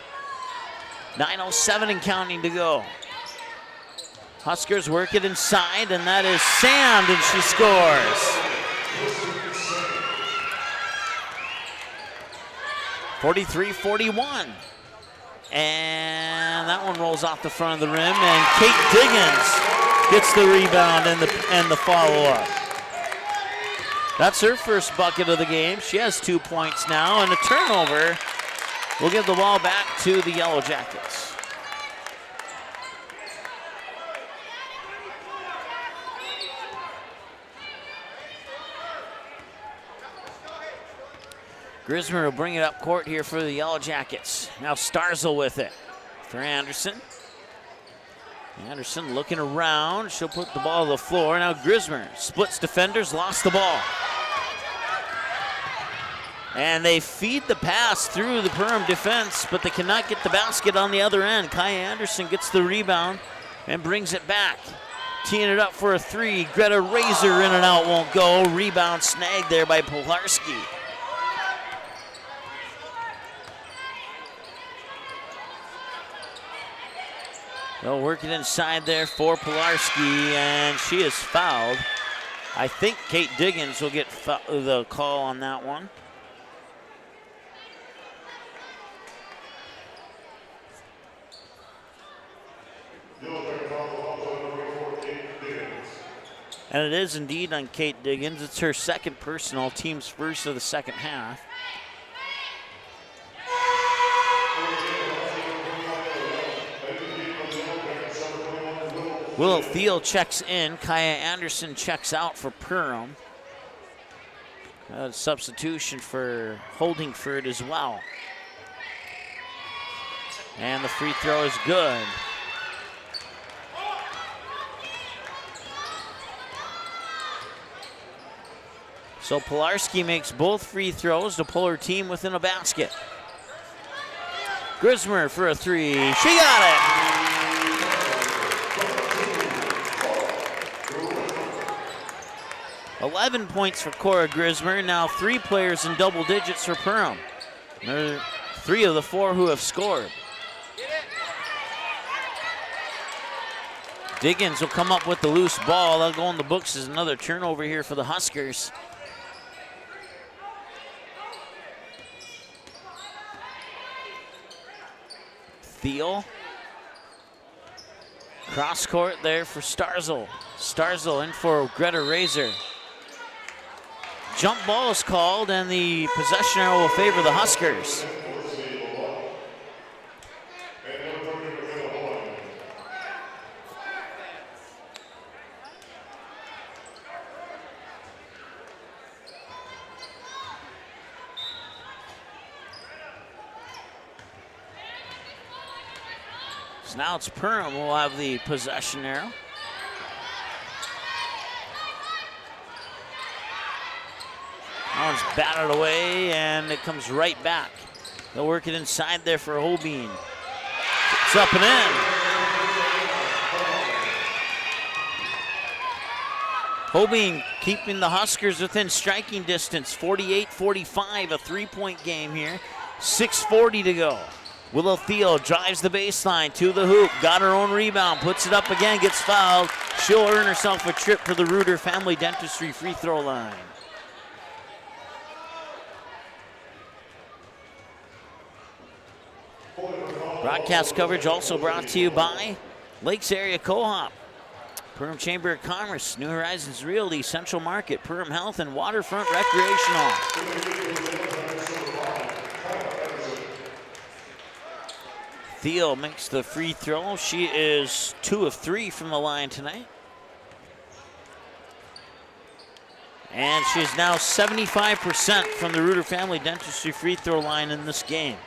9:07 and counting to go. Huskers work it inside, and that is Sand, and she scores. 43-41. And that one rolls off the front of the rim, and Kate Diggins gets the rebound and the follow-up. That's her first bucket of the game. She has 2 points now, and a turnover will give the ball back to the Yellow Jackets. Grismer will bring it up court here for the Yellow Jackets. Now Starzl with it for Anderson. Anderson looking around. She'll put the ball on the floor. Now Grismer splits defenders, lost the ball. And they feed the pass through the Perham defense, but they cannot get the basket on the other end. Kaya Anderson gets the rebound and brings it back. Teeing it up for a 3. Greta Razor in and out, won't go. Rebound snagged there by Pilarski. They'll work it inside there for Pilarski, and she is fouled. I think Kate Diggins will get the call on that one. And it is indeed on Kate Diggins. It's her second personal, team's first of the second half. Willow Thiel checks in. Kaya Anderson checks out for Perham. Substitution for Holdingford as well. And the free throw is good. So Pilarski makes both free throws to pull her team within a basket. Grismer for a 3. She got it! $11 points for Cora Grismer. Now 3 players in double digits for Perham. There are 3 of the 4 who have scored. Diggins will come up with the loose ball. That'll go in the books as another turnover here for the Huskers. Thiel. Cross court there for Starzl. Starzl in for Greta Razor. Jump ball is called, and the possession arrow will favor the Huskers. So now it's Perham who will have the possession arrow. That one's batted away, and it comes right back. They'll work it inside there for Holbein. It's up and in. Holbein keeping the Huskers within striking distance, 48-45, a three-point game here. 6:40 to go. Willow Thiel drives the baseline to the hoop, got her own rebound, puts it up again, gets fouled. She'll earn herself a trip to the Reuter Family Dentistry free throw line. Broadcast coverage also brought to you by Lakes Area Co-op, Perham Chamber of Commerce, New Horizons Realty, Central Market, Perham Health, and Waterfront Recreational. Thiel makes the free throw. She is 2 of 3 from the line tonight. And she's now 75% from the Reuter Family Dentistry free throw line in this game.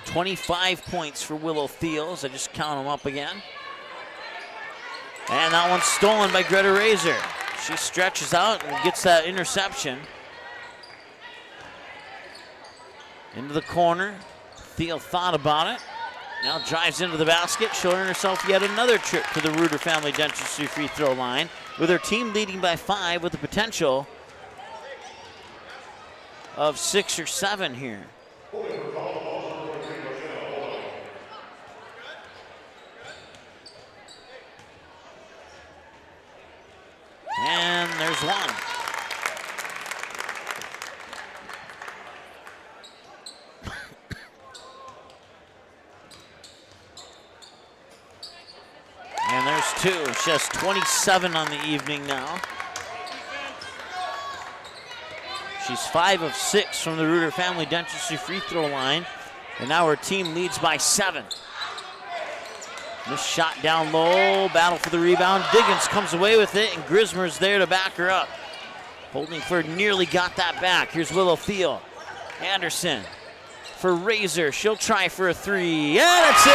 25 points for Willow Thiel, as I just count them up again. And that one's stolen by Greta Razor. She stretches out and gets that interception. Into the corner. Thiel thought about it. Now drives into the basket. She'll earn herself yet another trip to the Reuter Family Dentistry free throw line, with her team leading by 5 with the potential of 6 or 7 here. And there's one. And there's 2. She has 27 on the evening now. She's 5 of 6 from the Reuter Family Dentistry free throw line. And now her team leads by 7. This shot down low, battle for the rebound. Diggins comes away with it, and Grismer's there to back her up. Holdingford nearly got that back. Here's Willow Thiel. Anderson for Razor. She'll try for a 3, and it's in!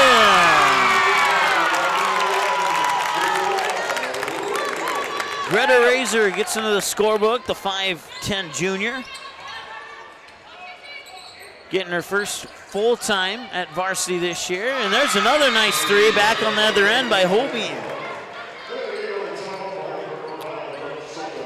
Greta Razor gets into the scorebook, the 5'10 junior. Getting her first full time at varsity this year. And there's another nice 3 back on the other end by Holbein.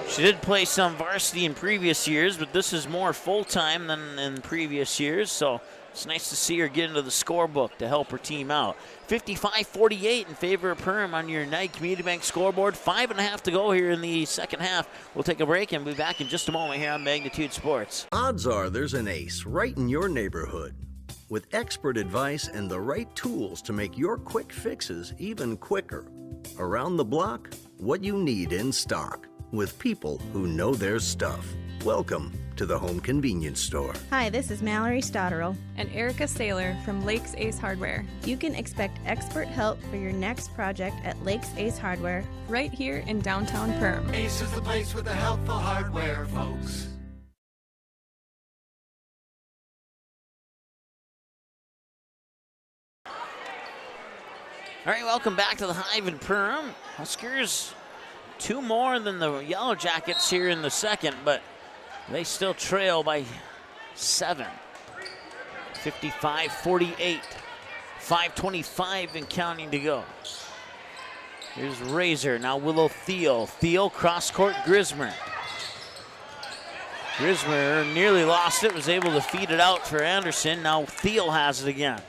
She did play some varsity in previous years, but this is more full time than in previous years. So it's nice to see her get into the scorebook to help her team out. 55-48 in favor of Perham on your United Community Bank scoreboard. 5.5 to go here in the second half. We'll take a break and we'll be back in just a moment here on Magnitude Sports. Odds are there's an ace right in your neighborhood. With expert advice and the right tools to make your quick fixes even quicker. Around the block, what you need in stock. With people who know their stuff. Welcome to the Home Convenience Store. Hi, this is Mallory Stotterell. And Erica Saylor from Lakes Ace Hardware. You can expect expert help for your next project at Lakes Ace Hardware. Right here in downtown Perham. Ace is the place with the helpful hardware, folks. All right, welcome back to the Hive in Perham. Huskers 2 more than the Yellow Jackets here in the second, but they still trail by 7. 55-48. 5:25 and counting to go. Here's Razor, now Willow Thiel. Thiel cross-court Grismer. Grismer nearly lost it, was able to feed it out for Anderson. Now Thiel has it again.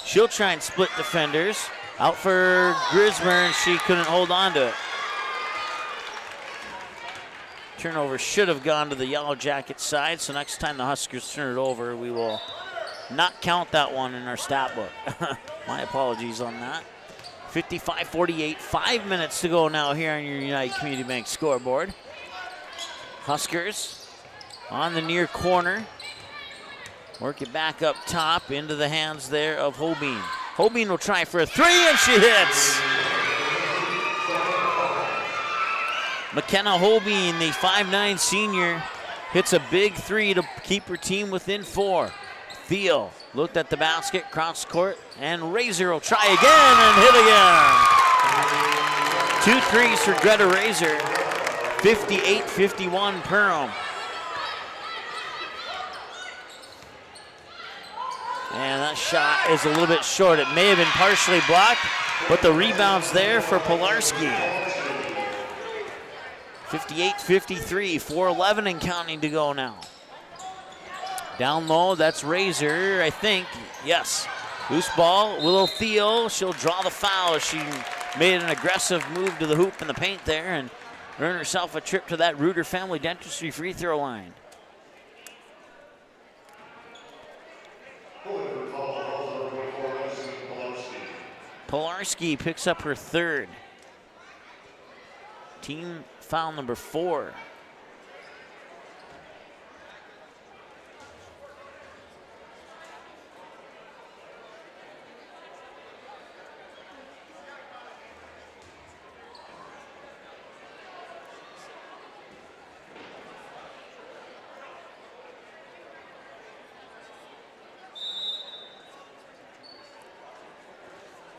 She'll try and split defenders. Out for Grismer, and she couldn't hold on to it. Turnover should have gone to the Yellow Jacket side, so next time the Huskers turn it over, we will not count that one in our stat book. My apologies on that. 55-48, 5 minutes to go now here on your United Community Bank scoreboard. Huskers on the near corner. Work it back up top into the hands there of Holbein. Holbein will try for a 3, and she hits. McKenna Holbein, the 5'9 senior, hits a big 3 to keep her team within 4. Thiel looked at the basket, cross court, and Razor will try again and hit again. 2 threes for Greta Razor. 58-51 Perham. And that shot is a little bit short. It may have been partially blocked, but the rebound's there for Pilarski. 58-53, 4:11 and counting to go now. Down low, that's Razor, I think. Yes. Loose ball, Willow Thiel. She'll draw the foul. She made an aggressive move to the hoop in the paint there and earned herself a trip to that Reuter Family Dentistry free throw line. Pilarski picks up her 3rd. Team foul number 4.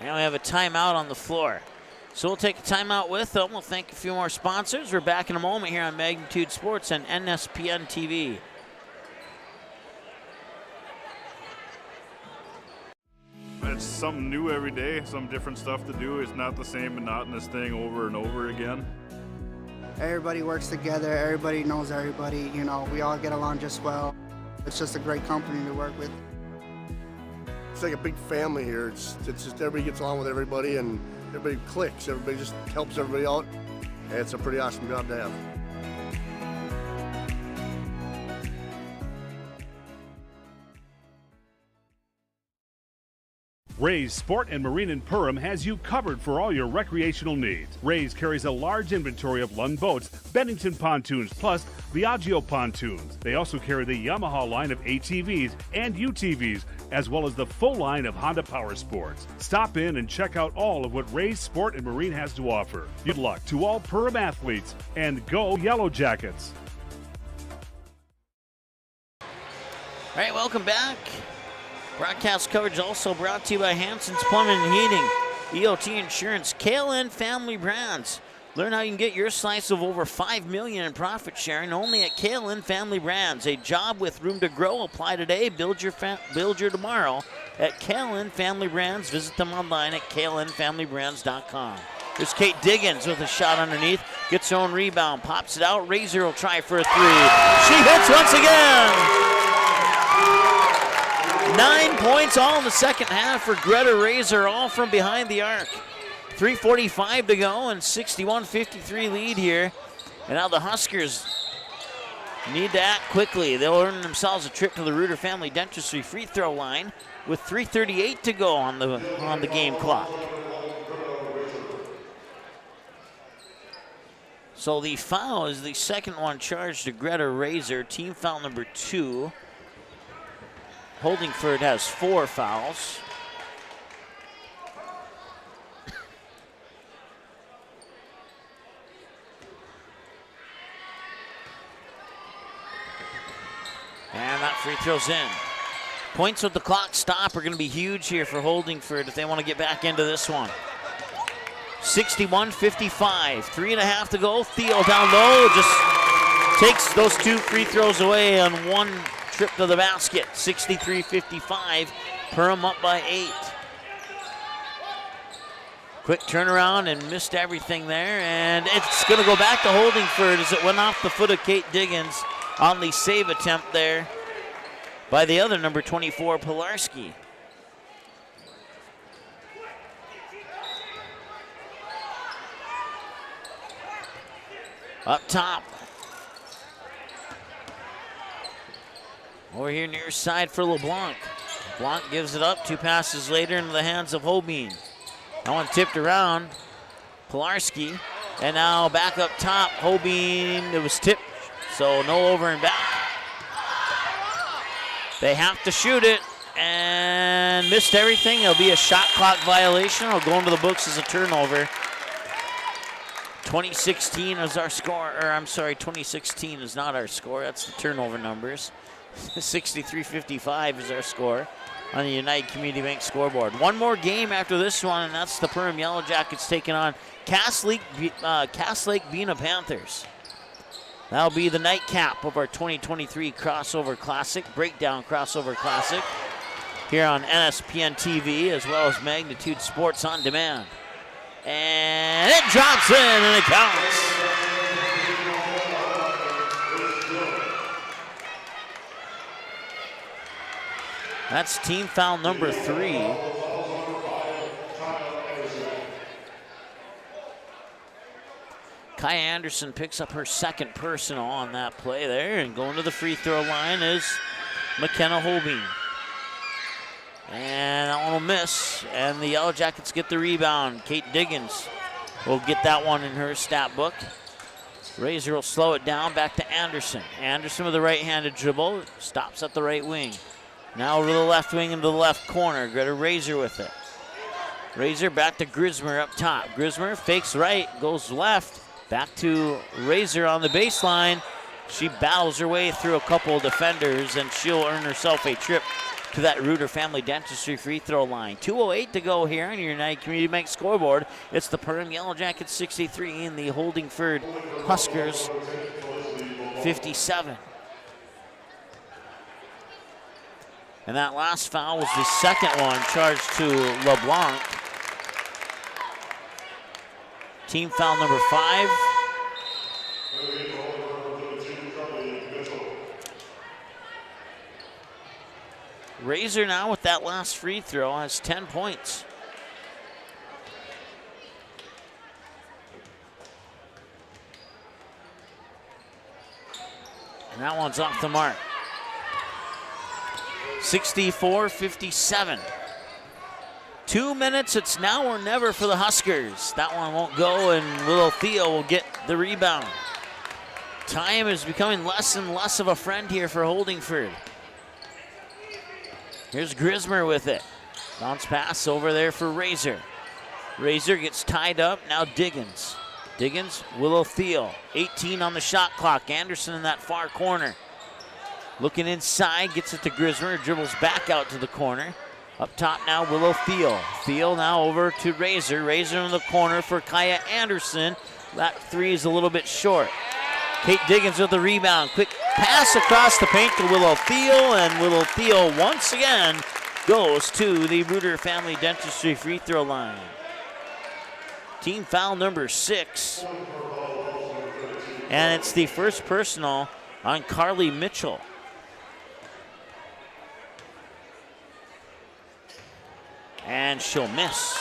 Now we have a timeout on the floor. So we'll take a timeout with them. We'll thank a few more sponsors. We're back in a moment here on Magnitude Sports and NSPN TV. It's something new every day, some different stuff to do. It's not the same monotonous thing over and over again. Everybody works together, everybody knows everybody, you know, we all get along just well. It's just a great company to work with. It's like a big family here. It's just everybody gets along with everybody and everybody clicks. Everybody just helps everybody out. And it's a pretty awesome job to have. Ray's Sport and Marine in Perham has you covered for all your recreational needs. Ray's carries a large inventory of Lund boats, Bennington pontoons, plus Viaggio pontoons. They also carry the Yamaha line of ATVs and UTVs, as well as the full line of Honda Power Sports. Stop in and check out all of what Ray's Sport and Marine has to offer. Good luck to all Perham athletes, and go Yellow Jackets! All right, welcome back. Broadcast coverage also brought to you by Hanson's Plumbing and Heating, EOT Insurance, KLN Family Brands. Learn how you can get your slice of over $5 million in profit sharing only at KLN Family Brands. A job with room to grow. Apply today. Build your tomorrow at KLN Family Brands. Visit them online at klnfamilybrands.com. There's Kate Diggins with a shot underneath. Gets her own rebound. Pops it out. Razor will try for a 3. She hits once again. 9 points all in the second half for Greta Razor, all from behind the arc. 3:45 to go and 61-53 lead here. And now the Huskers need to act quickly. They'll earn themselves a trip to the Reuter Family Dentistry free throw line with 3:38 to go on the game clock. So the foul is the second one charged to Greta Razor, team foul number 2. Holdingford has 4 fouls. And that free throw's in. Points with the clock stop are going to be huge here for Holdingford if they want to get back into this one. 61-55, 3.5 to go. Thiel down low, just takes those 2 free throws away on one trip to the basket. 63-55, Perham up by 8. Quick turnaround and missed everything there, and it's going to go back to Holdingford as it went off the foot of Kate Diggins on the save attempt there by the other number 24, Pilarski. Up top. Over here near side for LeBlanc. LeBlanc gives it up, 2 passes later into the hands of Hobeen. That one tipped around, Pilarski, and now back up top, Hobeen, it was tipped, so no over and back. They have to shoot it, and missed everything. It'll be a shot clock violation. It'll go into the books as a turnover. 2016 is our score, or I'm sorry, 2016 is not our score. That's the turnover numbers. 63-55 is our score on the United Community Bank scoreboard. One more game after this one, and that's the Perham Yellow Jackets taking on Cass Lake Bena Panthers. That'll be the nightcap of our 2023 Crossover Classic, Breakdown Crossover Classic, here on NSPN TV as well as Magnitude Sports on Demand. And it drops in and it counts. That's team foul number 3. Kaya Anderson picks up her second personal on that play there, and going to the free throw line is McKenna Holbein. And that one will miss, and the Yellow Jackets get the rebound. Kate Diggins will get that one in her stat book. Razor will slow it down, back to Anderson. Anderson with a right-handed dribble, stops at the right wing. Now over the left wing into the left corner. Greta Razor with it. Razor back to Grismer up top. Grismer fakes right, goes left. Back to Razor on the baseline. She battles her way through a couple of defenders, and she'll earn herself a trip to that Reuter Family Dentistry free throw line. 2:08 to go here on your United Community Bank scoreboard. It's the Perham Yellow Jackets 63 and the Holdingford Huskers 57. And that last foul was the second one charged to LeBlanc. Team foul number 5. Razor now with that last free throw has 10 points. And that one's off the mark. 64-57. 2 minutes, it's now or never for the Huskers. That one won't go, and Willow Theo will get the rebound. Time is becoming less and less of a friend here for Holdingford. Here's Grismer with it. Bounce pass over there for Razor. Razor gets tied up, now Diggins. Diggins, Willow Theo, 18 on the shot clock. Anderson in that far corner. Looking inside, gets it to Grismer, dribbles back out to the corner. Up top now, Willow Theo. Theo now over to Razor. Razor in the corner for Kaya Anderson. That three is a little bit short. Kate Diggins with the rebound. Quick pass across the paint to Willow Theo, and Willow Theo once again goes to the Reuter Family Dentistry free throw line. Team foul number 6. And it's the first personal on Carly Mitchell. And she'll miss.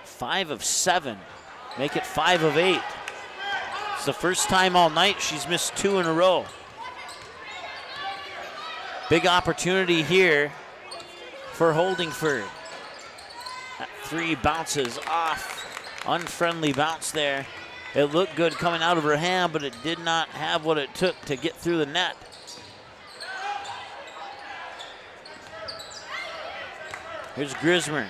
Five of 7. Make it 5 of 8. It's the first time all night she's missed 2 in a row. Big opportunity here for Holdingford. That 3 bounces off. Unfriendly bounce there. It looked good coming out of her hand, but it did not have what it took to get through the net. Here's Grismer.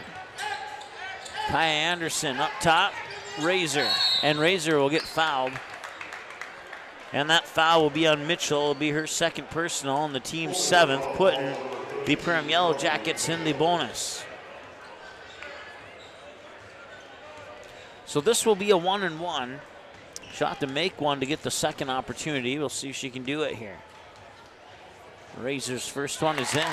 Kaya Anderson up top, Razor. And Razor will get fouled. And that foul will be on Mitchell. It'll be her second personal and the team's 7th, putting the Perham Yellow Jackets in the bonus. So this will be a 1-and-1. She'll have to make one to get the second opportunity. We'll see if she can do it here. Razor's first one is in.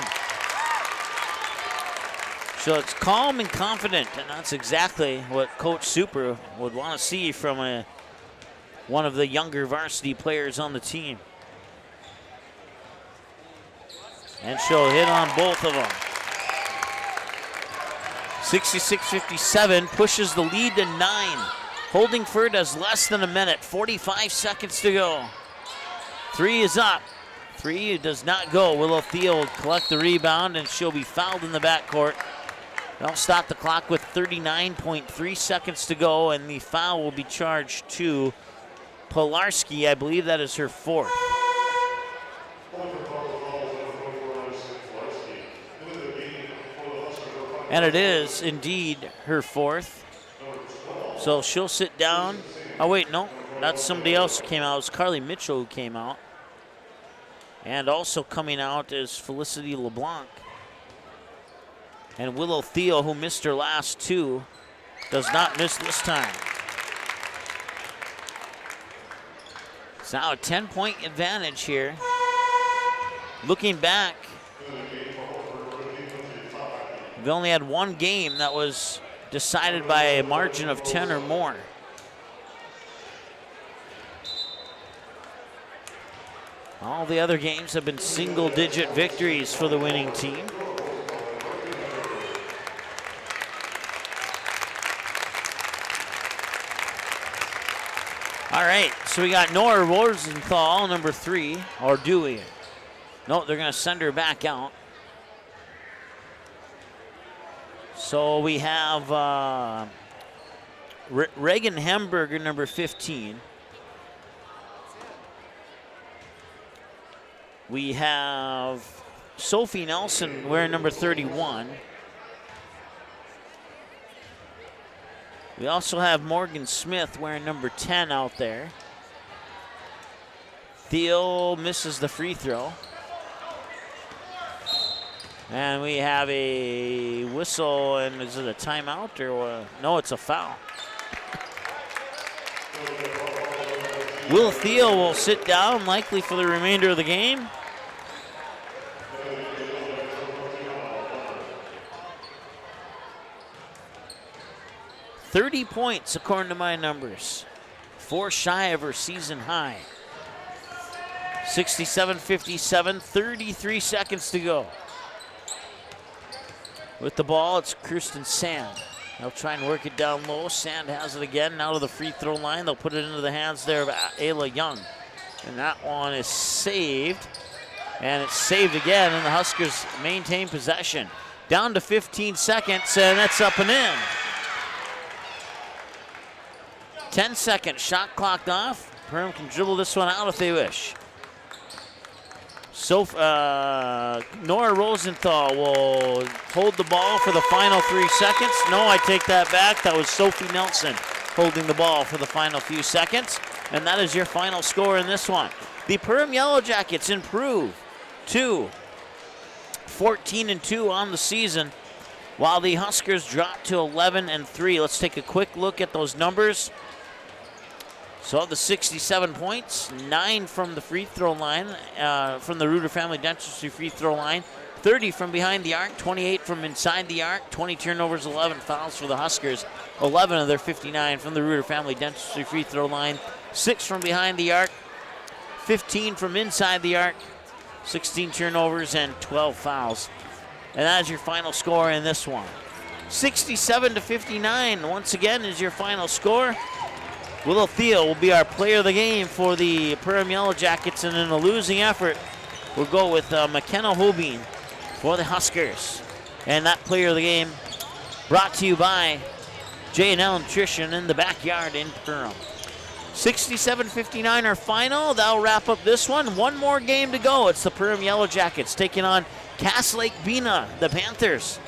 So it's calm and confident, and that's exactly what Coach Super would want to see from one of the younger varsity players on the team. And she'll hit on both of them. 66-57 pushes the lead to 9. Holdingford has less than a minute, 45 seconds to go. 3 is up. 3 does not go. Willow Theo will collect the rebound, and she'll be fouled in the backcourt. They'll stop the clock with 39.3 seconds to go, and the foul will be charged to Pilarski. I believe that is her 4th. And it is indeed her fourth. So she'll sit down. Oh, wait, no. That's somebody else who came out. It was Carly Mitchell who came out. And also coming out is Felicity LeBlanc. And Willow Theo, who missed her last two, does not miss this time. It's now a 10-point advantage here. Looking back, we've only had one game that was decided by a margin of 10 or more. All the other games have been single-digit victories for the winning team. All right, so we got Nora Rosenthal, number 3, or do we? No, they're going to send her back out. So we have Reagan Hamburger, number 15. We have Sophie Nelson wearing number 31. We also have Morgan Smith wearing number 10 out there. Theo misses the free throw. And we have a whistle, and is it a timeout or what? No, it's a foul. Will Theo will sit down, likely for the remainder of the game. "30 points according to my numbers. 4 shy of her season high. 67-57, 33 seconds to go. With the ball, it's Kirsten Sand. They'll try and work it down low. Sand has it again, now to the free throw line. They'll put it into the hands there of Ayla Young. And that one is saved. And it's saved again, and the Huskers maintain possession. Down to 15 seconds, and that's up and in. 10-second shot clocked off. Perham can dribble this one out if they wish. So Nora Rosenthal will hold the ball for the final 3 seconds. No, I take that back. That was Sophie Nelson holding the ball for the final few seconds. And that is your final score in this one. The Perham Yellow Jackets improve to 14-2 on the season, while the Huskers drop to 11-3. Let's take a quick look at those numbers. So of the 67 points, 9 from the free throw line, from the Reuter Family Dentistry free throw line, 30 from behind the arc, 28 from inside the arc, 20 turnovers, 11 fouls for the Huskers, 11 of their 59 from the Reuter Family Dentistry free throw line, 6 from behind the arc, 15 from inside the arc, 16 turnovers, and 12 fouls. And that is your final score in this one. 67-59, once again, is your final score. Willow Theo will be our player of the game for the Perham Yellow Jackets, and in a losing effort, we'll go with McKenna Hobeen for the Huskers. And that player of the game brought to you by J&L Nutrition in the backyard in Perham. 67-59 our final. That'll wrap up this one. One more game to go. It's the Perham Yellow Jackets taking on Cass Lake Bena, the Panthers.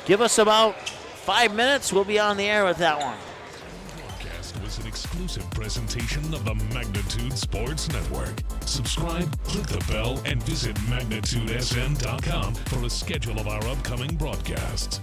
Give us about 5 minutes. We'll be on the air with that one. Was an exclusive presentation of the Magnitude Sports Network. Subscribe, click the bell, and visit magnitudesn.com for a schedule of our upcoming broadcasts.